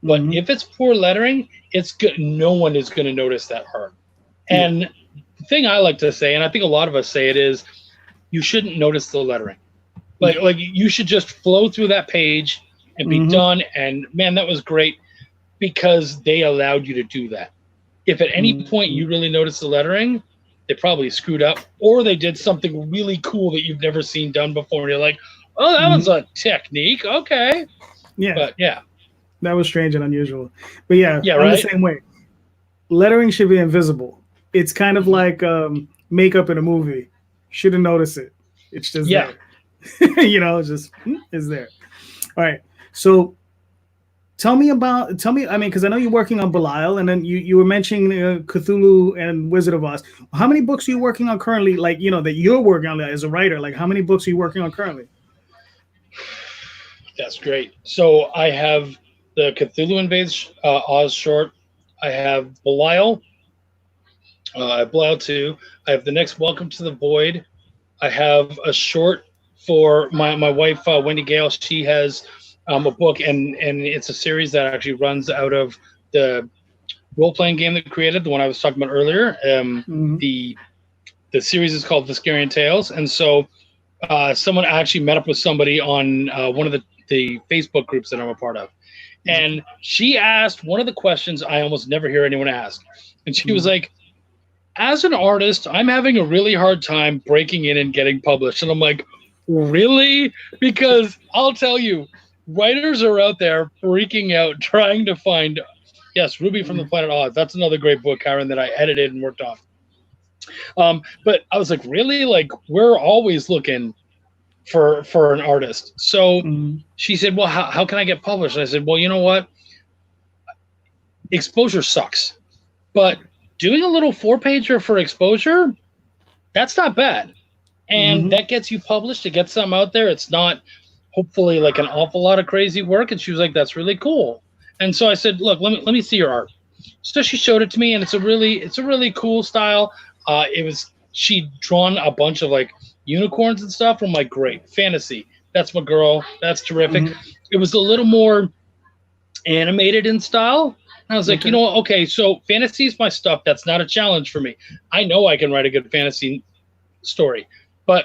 But if it's poor lettering, it's good. No one is going to notice that art. And the thing I like to say, and I think a lot of us say it, is you shouldn't notice the lettering. Like you should just flow through that page and be done. And man, that was great because they allowed you to do that. If at any point you really notice the lettering, they probably screwed up or they did something really cool that you've never seen done before. And you're like, oh, that was a technique. Okay. Yeah. But yeah. That was strange and unusual. But yeah, I'm right? the same way. Lettering should be invisible. It's kind of like makeup in a movie. Shouldn't notice it. It's just there. You know, it's just is there. All right. So tell me, I mean, because I know you're working on Belial, and then you were mentioning Cthulhu and Wizard of Oz. How many books are you working on currently? Like, you know, that you're working on as a writer. Like, how many books are you working on currently? That's great. So I have the Cthulhu Invades Oz short. I have Belial. I have Belial 2. I have the next Welcome to the Void. I have a short for my wife, Wendy Gale. She has a book, and it's a series that actually runs out of the role-playing game that we created, the one I was talking about earlier. The series is called Viscarian Tales. And so someone actually met up with somebody on one of the Facebook groups that I'm a part of. And she asked one of the questions I almost never hear anyone ask. And she was like, as an artist, I'm having a really hard time breaking in and getting published. And I'm like, really? Because I'll tell you, writers are out there freaking out trying to find, yes, Ruby from the Planet Oz. That's another great book, Karen, that I edited and worked on. But I was like, really? Like, we're always looking for an artist. So she said, well, how can I get published? And I said, well, you know what? Exposure sucks. But doing a little 4-pager for exposure, that's not bad. And that gets you published. It gets something out there. It's not hopefully like an awful lot of crazy work. And she was like, that's really cool. And so I said, look, let me see your art. So she showed it to me, and it's a really cool style. She'd drawn a bunch of like unicorns and stuff. I'm like, great, fantasy. That's my girl. That's terrific. It was a little more animated in style. And I was like, you know what? Okay, so fantasy is my stuff. That's not a challenge for me. I know I can write a good fantasy story, but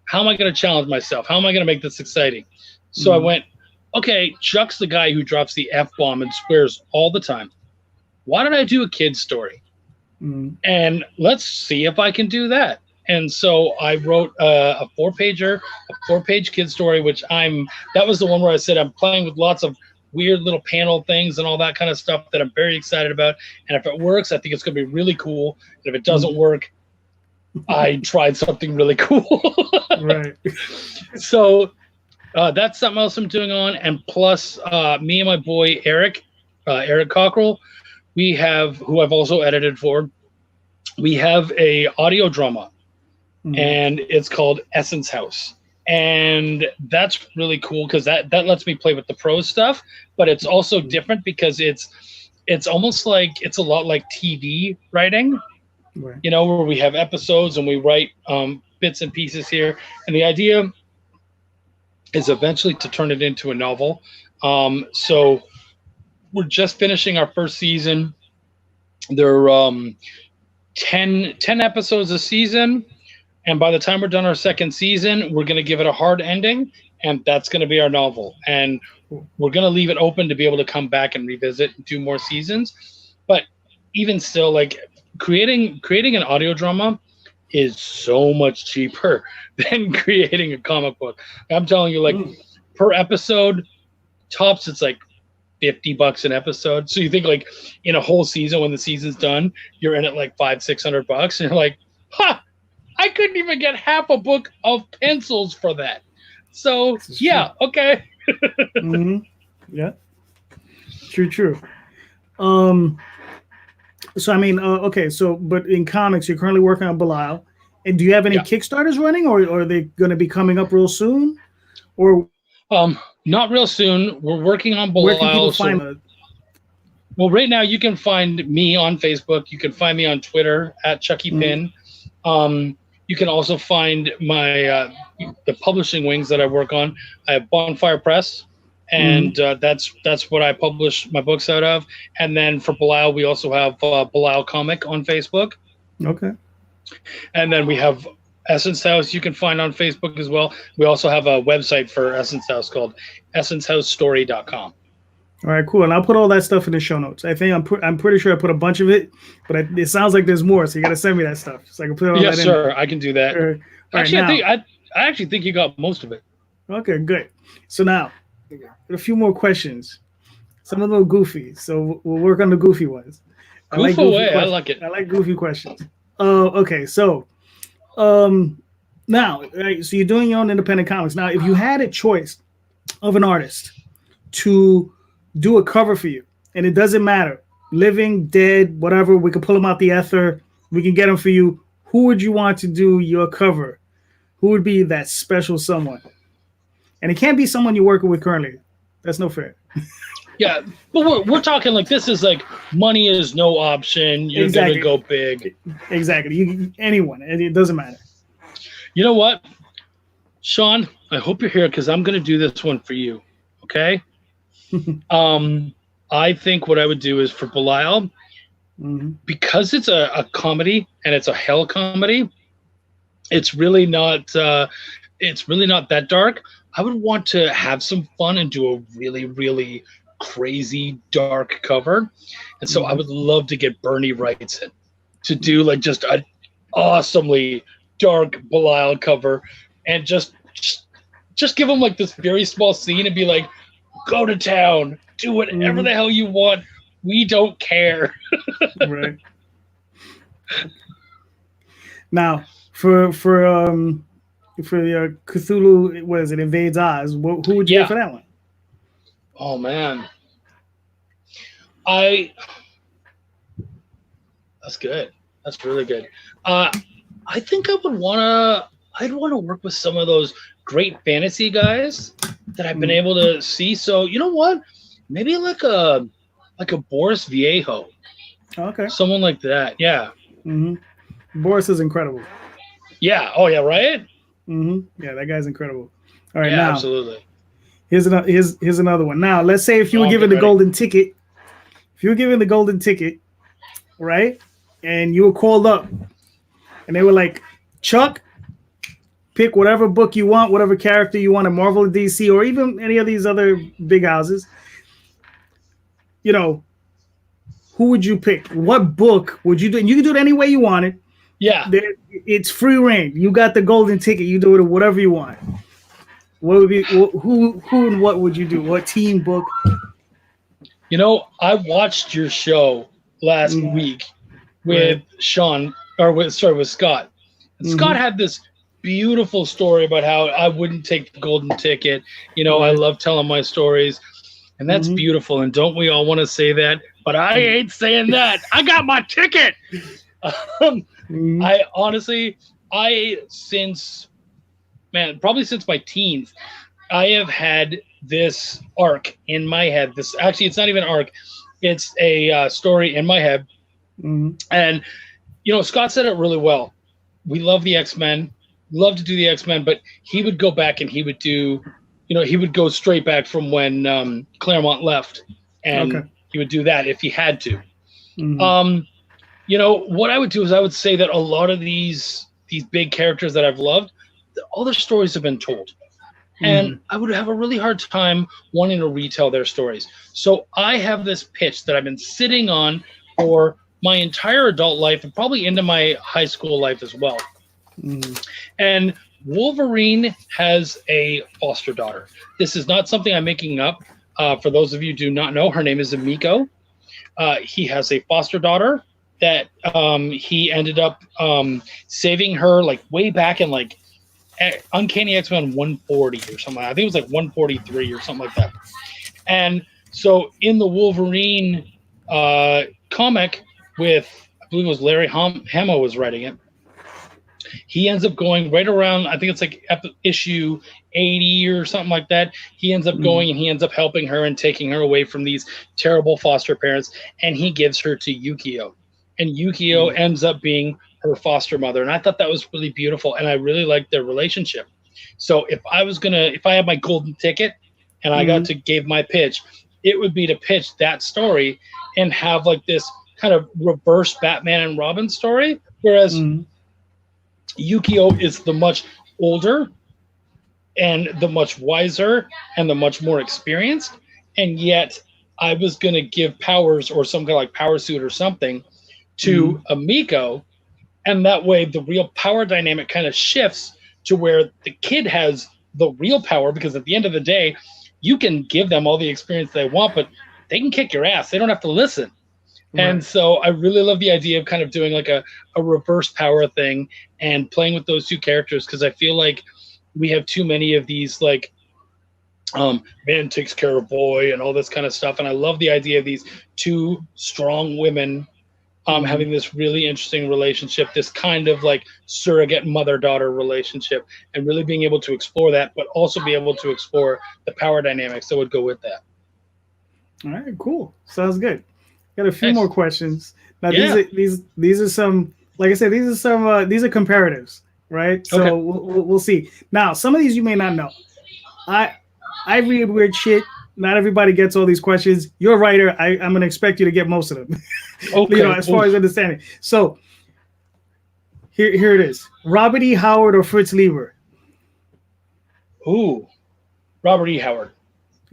how am I going to challenge myself? How am I going to make this exciting? So I went, okay, Chuck's the guy who drops the F-bomb and swears all the time. Why don't I do a kid's story? And let's see if I can do that. And so I wrote a 4-page kid story, that was the one where I said I'm playing with lots of weird little panel things and all that kind of stuff that I'm very excited about. And if it works, I think it's going to be really cool. And if it doesn't work, I tried something really cool. Right. So that's something else I'm doing on. And plus, me and my boy, Eric Cockrell, we have, who I've also edited for, we have a audio drama, and it's called Essence House. And that's really cool because that lets me play with the prose stuff, but it's also different because it's almost like, it's a lot like TV writing, right. You know, where we have episodes and we write bits and pieces here. And the idea is eventually to turn it into a novel. So we're just finishing our first season. There are 10 episodes a season. And by the time we're done our second season, we're going to give it a hard ending. And that's going to be our novel. And we're going to leave it open to be able to come back and revisit and do more seasons. But even still, like creating an audio drama is so much cheaper than creating a comic book. I'm telling you, like per episode, tops, it's like $50 an episode. So you think like in a whole season, when the season's done, you're in at like $500-600, and you're like, I couldn't even get half a book of pencils for that. So yeah, okay. Yeah, true. So I mean, okay. So, but in comics, you're currently working on Belial, and do you have any Kickstarters running, or are they going to be coming up real soon? Or not real soon. We're working on Belial. Where can people find well, right now you can find me on Facebook. You can find me on Twitter at Chucky Pin. You can also find my the publishing wings that I work on. I have Bonfire Press, and that's what I publish my books out of. And then for Belial, we also have Belial Comic on Facebook. Okay. And then we have Essence House. You can find on Facebook as well. We also have a website for Essence House called essencehousestory.com. All right, cool. And I'll put all that stuff in the show notes. I think I'm pretty sure I put a bunch of it, but it sounds like there's more. So you got to send me that stuff so I can put it all that in. Yes, sir. I can do that. Actually, I actually think you got most of it. Okay, good. So now, a few more questions. Some of them are goofy, so we'll work on the goofy ones. I like it. I like goofy questions. Okay, so now, right, so you're doing your own independent comics. Now, if you had a choice of an artist to do a cover for you, and it doesn't matter, living, dead, whatever, we can pull them out the ether, we can get them for you. Who would you want to do your cover? Who would be that special someone? And it can't be someone you're working with currently. That's no fair. Yeah, but we're talking like this is like money is no option. You're gonna go big. Exactly. Anyone. It doesn't matter. You know what, Sean? I hope you're here because I'm gonna do this one for you. Okay. I think what I would do is for Belial, because it's a comedy and it's a hell comedy. It's really not that dark. I would want to have some fun and do a really, really crazy dark cover. And so I would love to get Bernie Wrightson to do like just an awesomely dark Belial cover and just give him like this very small scene and be like, go to town, do whatever the hell you want. We don't care. Right. Now, for the Cthulhu, what is it? Invades Oz. Who would you get for that one? Oh man, that's good. That's really good. I think I'd want to work with some of those great fantasy guys that I've been able to see. So you know what? Maybe like a Boris Viejo. Okay. Someone like that. Yeah. Boris is incredible. Yeah. Oh yeah. Right. Yeah, that guy's incredible. All right. Yeah, now, absolutely. Here's another one. Now, let's say if you were given the golden ticket, right, and you were called up, and they were like, Chuck, pick whatever book you want, whatever character you want, a Marvel or DC, or even any of these other big houses. You know, who would you pick? What book would you do? And you can do it any way you want it. Yeah. It's free reign. You got the golden ticket. You do it whatever you want. What would be who and what would you do? What team book? You know, I watched your show last week with Scott. And Scott had this beautiful story about how I wouldn't take the golden ticket. You know, I love telling my stories, and that's beautiful. And don't we all want to say that? But I ain't saying that. I got my ticket. I honestly, probably since my teens, I have had this arc in my head. It's not even an arc. It's a story in my head. And, you know, Scott said it really well. We love the X-Men, love to do the X-Men, but he would go back and he would do, you know, he would go straight back from when Claremont left. And he would do that if he had to. You know, what I would do is I would say that a lot of these big characters that I've loved, all their stories have been told. And I would have a really hard time wanting to retell their stories. So I have this pitch that I've been sitting on for my entire adult life and probably into my high school life as well. And Wolverine has a foster daughter. This is not something I'm making up. For those of you who do not know, her name is Emiko. He has a foster daughter that he ended up saving her like way back in like Uncanny X-Men 140 or something. I think it was like 143 or something like that. And so in the Wolverine comic with, I believe it was Larry Hama was writing it, he ends up going right around, I think it's like issue 80 or something like that. He ends up going and he ends up helping her and taking her away from these terrible foster parents, and he gives her to Yukio. And Yukio ends up being her foster mother. And I thought that was really beautiful, and I really liked their relationship. So if I had my golden ticket and I got to give my pitch, it would be to pitch that story and have like this kind of reverse Batman and Robin story, whereas Yukio is the much older and the much wiser and the much more experienced, and yet I was going to give powers or some kind of like power suit or something to Emiko, and that way the real power dynamic kind of shifts to where the kid has the real power, because at the end of the day, you can give them all the experience they want, but they can kick your ass. They don't have to listen. Right. And so I really love the idea of kind of doing like a reverse power thing and playing with those two characters, because I feel like we have too many of these like man takes care of boy and all this kind of stuff. And I love the idea of these two strong women having this really interesting relationship, this kind of like surrogate mother-daughter relationship, and really being able to explore that, but also be able to explore the power dynamics that would go with that. All right, cool. Sounds good. Got a few more questions. Now these are some, like I said, these are comparatives, right? So we'll see. Now, some of these you may not know. I read weird shit. Not everybody gets all these questions. You're a writer. I'm going to expect you to get most of them. Okay. You know, as far as understanding. So here it is. Robert E. Howard or Fritz Leiber? Ooh, Robert E. Howard.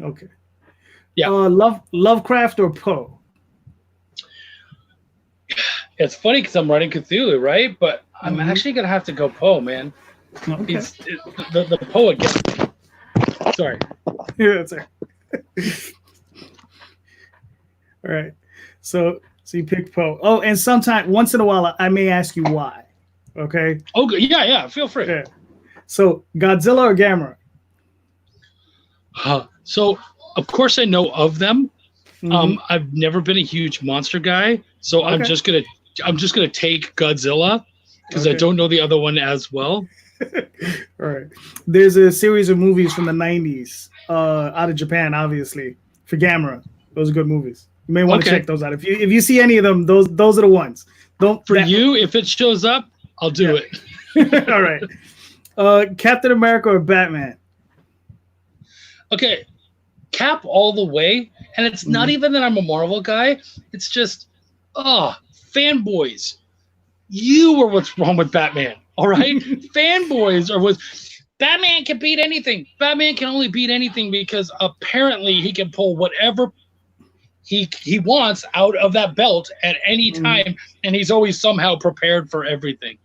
Okay. Yeah. Lovecraft or Poe? It's funny because I'm writing Cthulhu, right? But I'm actually gonna have to go Poe, man. Okay. The poet gets me. Sorry. Yeah, that's it. All right. So you picked Poe. Oh, and once in a while, I may ask you why. Okay. Oh, yeah. Feel free. Yeah. So Godzilla or Gamera? So of course I know of them. I've never been a huge monster guy, so Okay. I'm just gonna take Godzilla because I don't know the other one as well. All right. There's a series of movies from the 90s out of Japan, obviously, for Gamera. Those are good movies. You may want to check those out. If you see any of them, those are the ones. You, if it shows up, I'll do it. All right. Captain America or Batman? Okay. Cap all the way. And it's not even that I'm a Marvel guy. It's just, fanboys. You are what's wrong with Batman. All right? Fanboys are what. Batman can beat anything. Batman can only beat anything because apparently he can pull whatever he wants out of that belt at any time, and he's always somehow prepared for everything.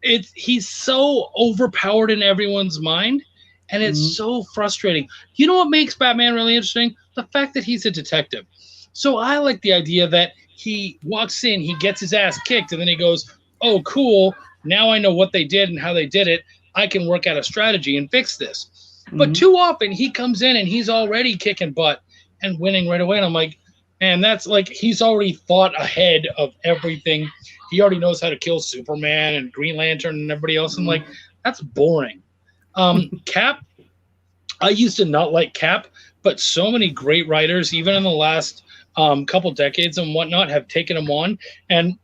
He's so overpowered in everyone's mind, and it's so frustrating. You know what makes Batman really interesting? The fact that he's a detective. So I like the idea that he walks in, he gets his ass kicked, and then he goes, oh, cool, now I know what they did and how they did it. I can work out a strategy and fix this. But too often he comes in and he's already kicking butt and winning right away. And I'm like, man, that's like he's already thought ahead of everything. He already knows how to kill Superman and Green Lantern and everybody else. I'm like, that's boring. Cap, I used to not like Cap, but so many great writers, even in the last couple decades and whatnot, have taken him on and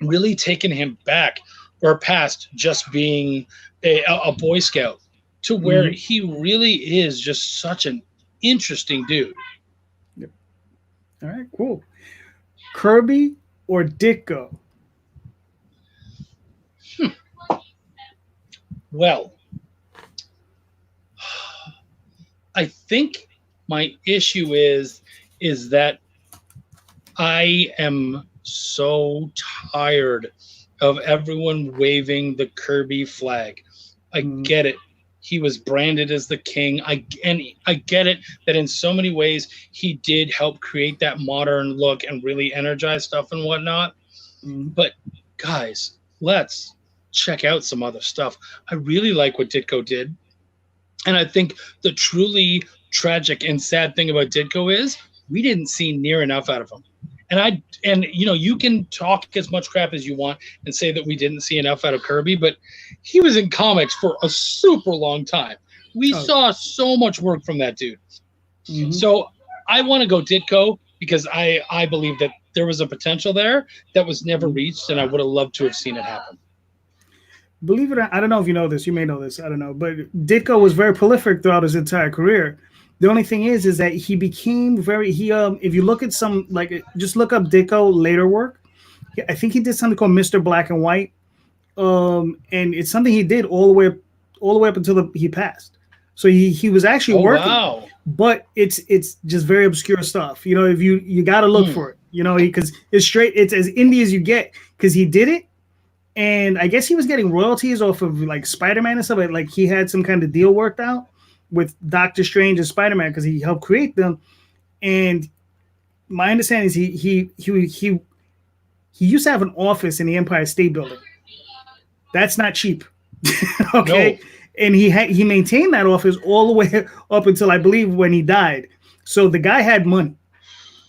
really taken him back or past just being a Boy Scout to where he really is just such an interesting dude. Yep. All right, cool. Kirby or Ditko? Well, I think my issue is that I am so tired of everyone waving the Kirby flag. I get it. He was branded as the king. I get it that in so many ways he did help create that modern look and really energize stuff and whatnot. But guys, let's check out some other stuff. I really like what Ditko did. And I think the truly tragic and sad thing about Ditko is we didn't see near enough out of him. And you know, you can talk as much crap as you want and say that we didn't see enough out of Kirby, but he was in comics for a super long time. We saw so much work from that dude. So I want to go Ditko because I believe that there was a potential there that was never reached, and I would have loved to have seen it happen. Believe it or not, I don't know if you know this. You may know this. I don't know. But Ditko was very prolific throughout his entire career. The only thing is that he became if you look at just look up Ditko later work. I think he did something called Mr. Black and White. And it's something he did all the way up until he passed. So he was actually working, but it's just very obscure stuff. You know, if you got to look for it, you know, because it's as indie as you get because he did it. And I guess he was getting royalties off of like Spider-Man and stuff. Like he had some kind of deal worked out with Doctor Strange and Spider-Man because he helped create them. And my understanding is he used to have an office in the Empire State Building. That's not cheap. Okay. No. And he maintained that office all the way up until I believe when he died. So the guy had money.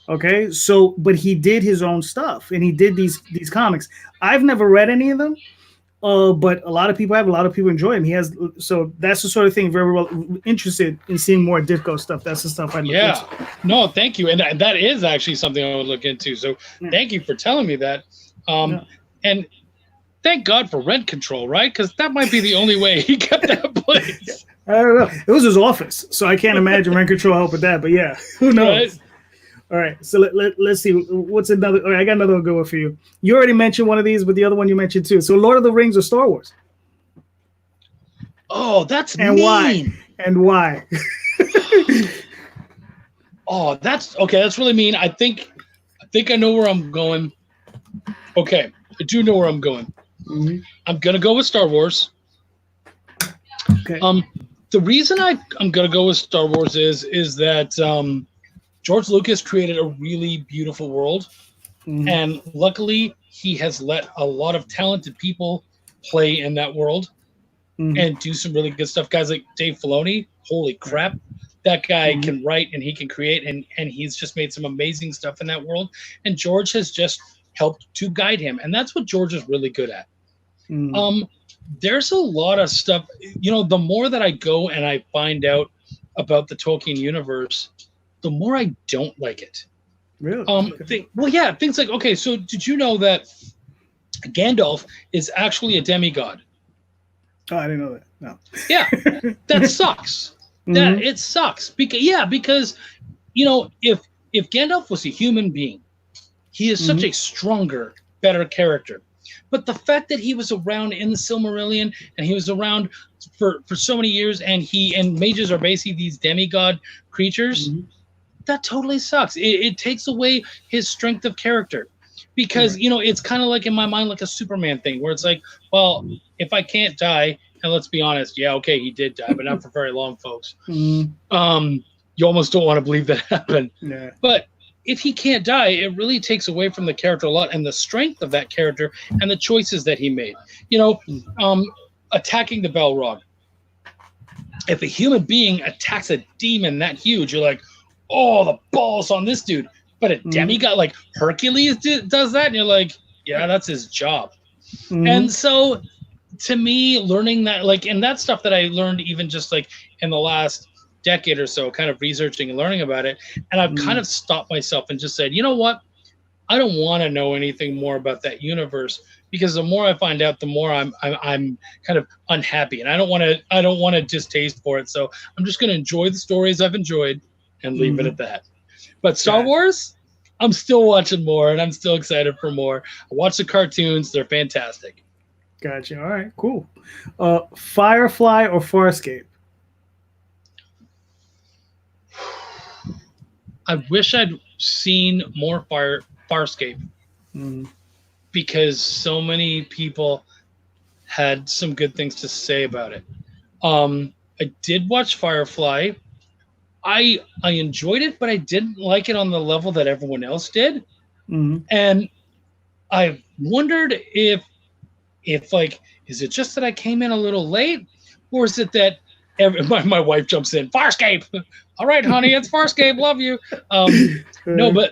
Okay. So, but he did his own stuff and he did these comics. I've never read any of them. But a lot of people enjoy him. So that's the sort of thing very well interested in seeing more Ditko stuff. That's the stuff I look into. No, thank you. And that is actually something I would look into. So thank you for telling me that. And thank God for rent control, right? Because that might be the only way he kept that place. I don't know. It was his office, so I can't imagine rent control helped with that. But yeah, who knows? Right. All right, so let's see. What's another? All right, I got another good one for you. You already mentioned one of these, but the other one you mentioned too. So Lord of the Rings or Star Wars? Oh, that's mean. Why? And why? Oh, that's okay. That's really mean. I think I know where I'm going. Okay, I do know where I'm going. Mm-hmm. I'm gonna go with Star Wars. Okay. The reason I'm gonna go with Star Wars is that George Lucas created a really beautiful world, Mm-hmm. and luckily he has let a lot of talented people play in that world Mm-hmm. and do some really good stuff. Guys like Dave Filoni, holy crap, that guy Mm-hmm. can write and he can create, and he's just made some amazing stuff in that world. And George has just helped to guide him, and that's what George is really good at. Mm-hmm. There's a lot of stuff. The more that I go and I find out about the Tolkien universe, the more I don't like it. Really? Okay. Things like, okay, so did you know that Gandalf is actually a demigod? Oh, I didn't know that. No. Yeah, that sucks. Mm-hmm. It sucks because if Gandalf was a human being, he is such a stronger, better character. But the fact that he was around in the Silmarillion and he was around for so many years, and mages are basically these demigod creatures, that totally sucks. It takes away his strength of character, because it's kind of like, in my mind, like a Superman thing, where it's like, well, if I can't die, and let's be honest, yeah, okay, he did die, but not for very long, folks. Mm-hmm. You almost don't want to believe that happened. Yeah. But if he can't die, it really takes away from the character a lot, and the strength of that character and the choices that he made. Attacking the Balrog. If a human being attacks a demon that huge, you're like, oh, the balls on this dude. But a demigod like Hercules does that, and you're like, yeah, that's his job. Mm-hmm. And so, to me, learning that, like, and that's stuff that I learned even just like in the last decade or so, kind of researching and learning about it. And I've kind of stopped myself and just said, you know what? I don't want to know anything more about that universe, because the more I find out, the more I'm kind of unhappy, and I don't want to distaste for it. So I'm just going to enjoy the stories I've enjoyed and leave it at that. But Star Wars, I'm still watching more, and I'm still excited for more. I watch the cartoons; they're fantastic. Gotcha. All right, cool. Firefly or Farscape? I wish I'd seen more Farscape, because so many people had some good things to say about it. I did watch Firefly. I enjoyed it, but I didn't like it on the level that everyone else did. And I wondered if like, is it just that I came in a little late, or is it that my wife jumps in, Farscape? All right, honey, it's Farscape. Love you. No, but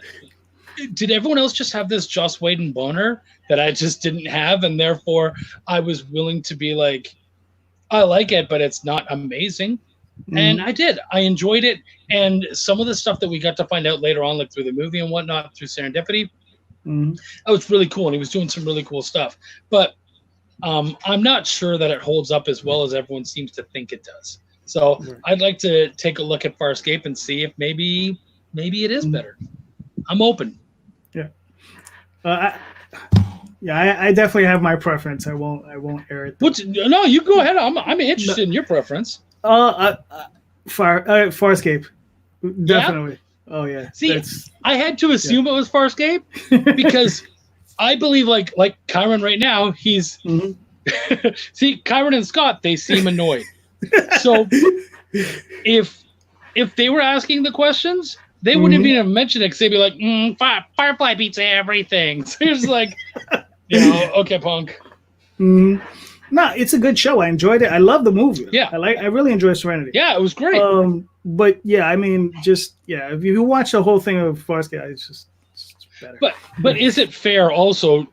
did everyone else just have this Joss Whedon boner that I just didn't have, and therefore I was willing to be like, I like it, but it's not amazing. And I did. I enjoyed it, and some of the stuff that we got to find out later on, like through the movie and whatnot, through serendipity, that was really cool, and he was doing some really cool stuff. But I'm not sure that it holds up as well as everyone seems to think it does. So I'd like to take a look at Farscape and see if maybe it is better. I'm open. Yeah. I definitely have my preference. I won't air it. No, you go ahead. I'm interested in your preference. Farscape, definitely. Yeah? Oh yeah. See, I had to assume it was Farscape because I believe, like Kyron right now, he's see, Kyron and Scott, they seem annoyed. So if they were asking the questions, they wouldn't even mention it, because they'd be like, Firefly beats everything. So it's like, okay, punk. No, it's a good show. I enjoyed it. I love the movie. Yeah, I really enjoyed Serenity. Yeah, it was great. But yeah, I mean, if you watch the whole thing of Farscape, it's better. But is it fair also,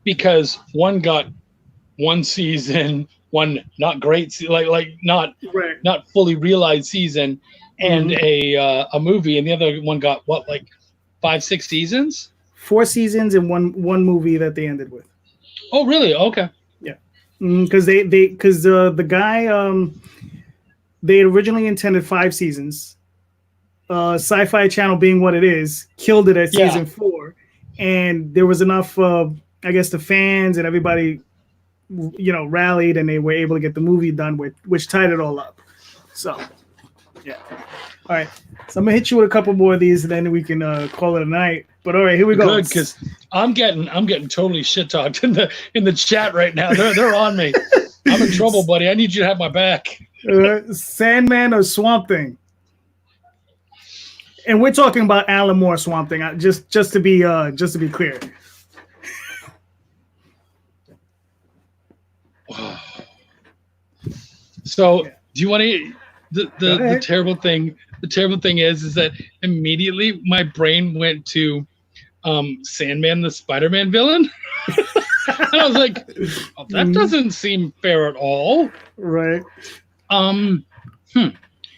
because one got one season, one not great, like not fully realized season, and a movie, and the other one got what, like 5-6 seasons? 4 seasons and one movie that they ended with. Oh, really? Okay. Yeah, because the guy they had originally intended 5 seasons. Sci-Fi Channel, being what it is, killed it at season 4, and there was enough. I guess the fans and everybody, rallied, and they were able to get the movie done, which tied it all up. So, yeah. All right. So I'm gonna hit you with a couple more of these, and then we can call it a night. But all right, here we go. Good, because I'm getting totally shit talked in the chat right now. They're on me. I'm in trouble, buddy. I need you to have my back. Sandman or Swamp Thing? And we're talking about Alan Moore Swamp Thing. Just to be clear. So, do you want to? The terrible thing. The terrible thing is that immediately my brain went to Sandman, the Spider-Man villain. And I was like, oh, that doesn't seem fair at all. Right.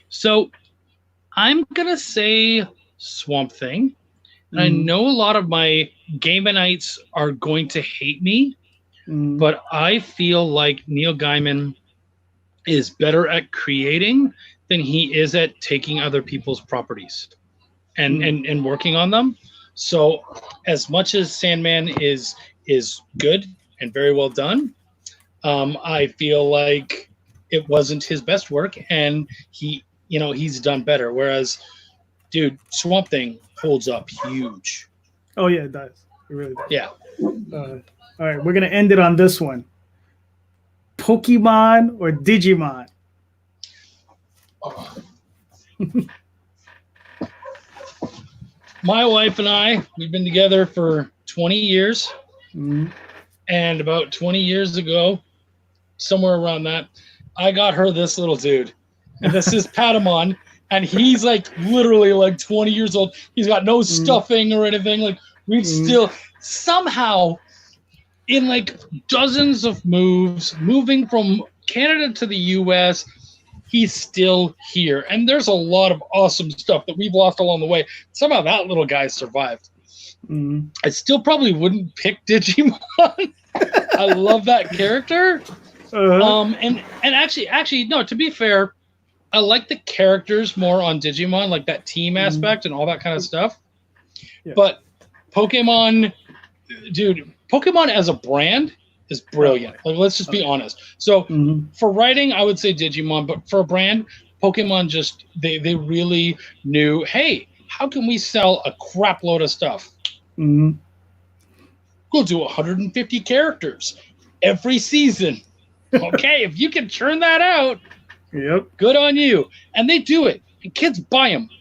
So I'm gonna say Swamp Thing. And I know a lot of my Gamenites are going to hate me, but I feel like Neil Gaiman is better at creating than he is at taking other people's properties and working on them. So as much as Sandman is good and very well done, I feel like it wasn't his best work, and he's done better. Whereas, dude, Swamp Thing holds up huge. Oh yeah, it does. It really does. Yeah. All right, we're gonna end it on this one. Pokemon or Digimon? My wife and I, we've been together for 20 years. And about 20 years ago, somewhere around that, I got her this little dude. And this is Patamon. And he's like literally like 20 years old. He's got no stuffing or anything. Like we've still somehow in like dozens of moves, moving from Canada to the US, he's still here. And there's a lot of awesome stuff that we've lost along the way. Somehow that little guy survived. I still probably wouldn't pick Digimon. I love that character. And actually, no, to be fair, I like the characters more on Digimon, like that team aspect and all that kind of stuff. Yeah. But Pokemon, dude, Pokemon as a brand is brilliant. Like, let's just be honest. So for writing, I would say Digimon, but for a brand, Pokemon just they really knew, hey, how can we sell a crap load of stuff? We'll do 150 characters every season. Okay, if you can churn that out, good on you. And they do it. And kids buy them.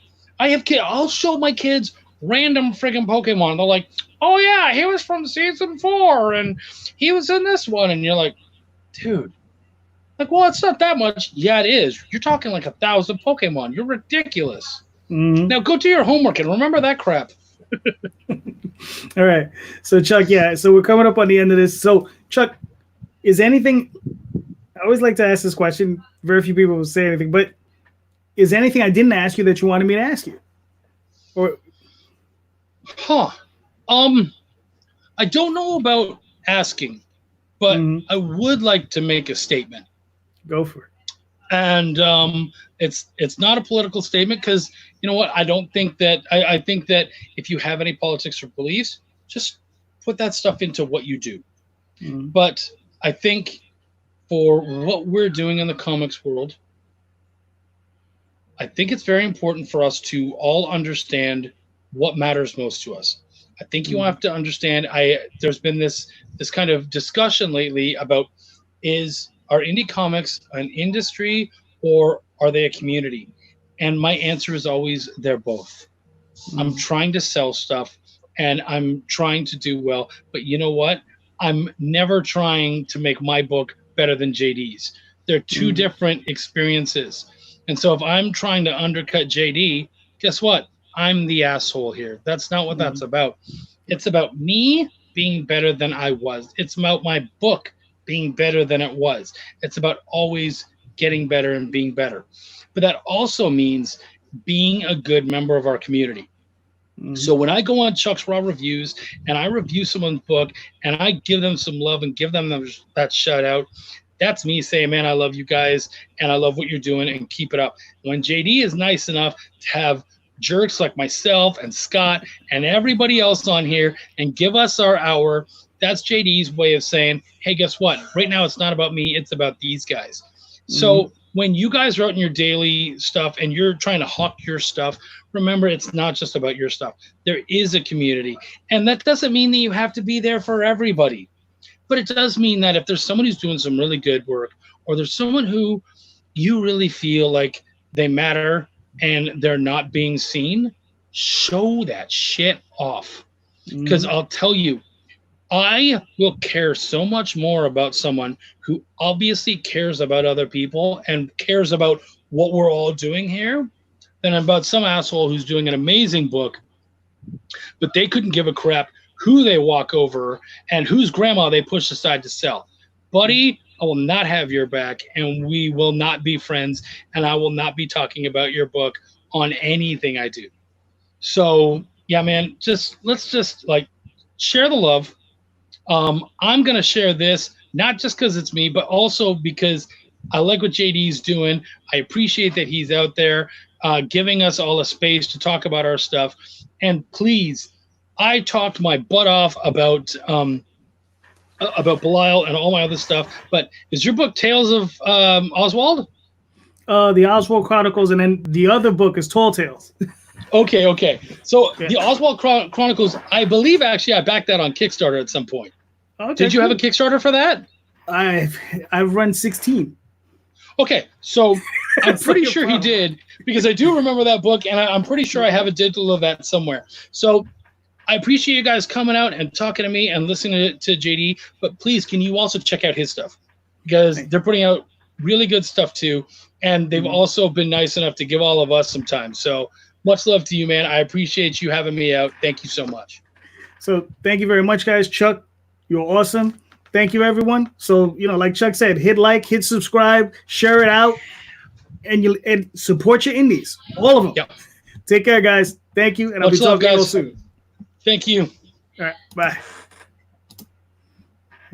I have kids. I'll show my kids random friggin' Pokemon. They're like, oh yeah, he was from season 4 and he was in this one. And you're like, dude, like, well, it's not that much. Yeah, it is. You're talking like 1,000 Pokemon. You're ridiculous. Now go do your homework and remember that crap. All right. So Chuck, so we're coming up on the end of this. So Chuck, is anything, I always like to ask this question. Very few people will say anything, but is anything I didn't ask you that you wanted me to ask you? Or I don't know about asking, but I would like to make a statement. Go for it. And it's not a political statement because, you know what, I don't think that I think that if you have any politics or beliefs, just put that stuff into what you do. But I think for what we're doing in the comics world, I think it's very important for us to all understand what matters most to us. I think you have to understand, there's been this kind of discussion lately about, are indie comics an industry or are they a community? And my answer is always, they're both. I'm trying to sell stuff and I'm trying to do well, but you know what? I'm never trying to make my book better than JD's. They're two different experiences. And so if I'm trying to undercut JD, guess what? I'm the asshole here. That's not what that's about. It's about me being better than I was. It's about my book being better than it was. It's about always getting better and being better. But that also means being a good member of our community. So when I go on Chuck's Raw Reviews and I review someone's book and I give them some love and give them that shout out, that's me saying, man, I love you guys and I love what you're doing and keep it up. When JD is nice enough to have jerks like myself and Scott and everybody else on here and give us our hour, that's JD's way of saying, hey, guess what? Right now it's not about me, it's about these guys. So when you guys are out in your daily stuff and you're trying to hawk your stuff, remember it's not just about your stuff. There is a community, and that doesn't mean that you have to be there for everybody, but it does mean that if there's someone who's doing some really good work, or there's someone who you really feel like they matter and they're not being seen, show that shit off. Because I'll tell you, I will care so much more about someone who obviously cares about other people and cares about what we're all doing here than about some asshole who's doing an amazing book, but they couldn't give a crap who they walk over and whose grandma they push aside to sell. Buddy, I will not have your back, and we will not be friends, and I will not be talking about your book on anything I do. So, yeah, man, let's just like share the love. I'm going to share this, not just because it's me, but also because I like what JD's doing. I appreciate that he's out there giving us all a space to talk about our stuff. And please, I talked my butt off about Belial and all my other stuff. But is your book Tales of Oswald? The Oswald Chronicles, and then the other book is Tall Tales. Okay. So the Oswald Chronicles, I believe actually I backed that on Kickstarter at some point. Okay, Did you have a Kickstarter for that? I've run 16. Okay, so I'm pretty sure he did, because I do remember that book, and I'm pretty sure I have a digital of that somewhere. So I appreciate you guys coming out and talking to me and listening to JD, but please, can you also check out his stuff? Because they're putting out really good stuff too, and they've also been nice enough to give all of us some time. So much love to you, man. I appreciate you having me out. Thank you so much. So thank you very much, guys. Chuck, you're awesome. Thank you, everyone. So, like Chuck said, hit like, hit subscribe, share it out, and support your indies. All of them. Yep. Take care, guys. Thank you, and I'll be talking to you soon. Thank you. All right, bye.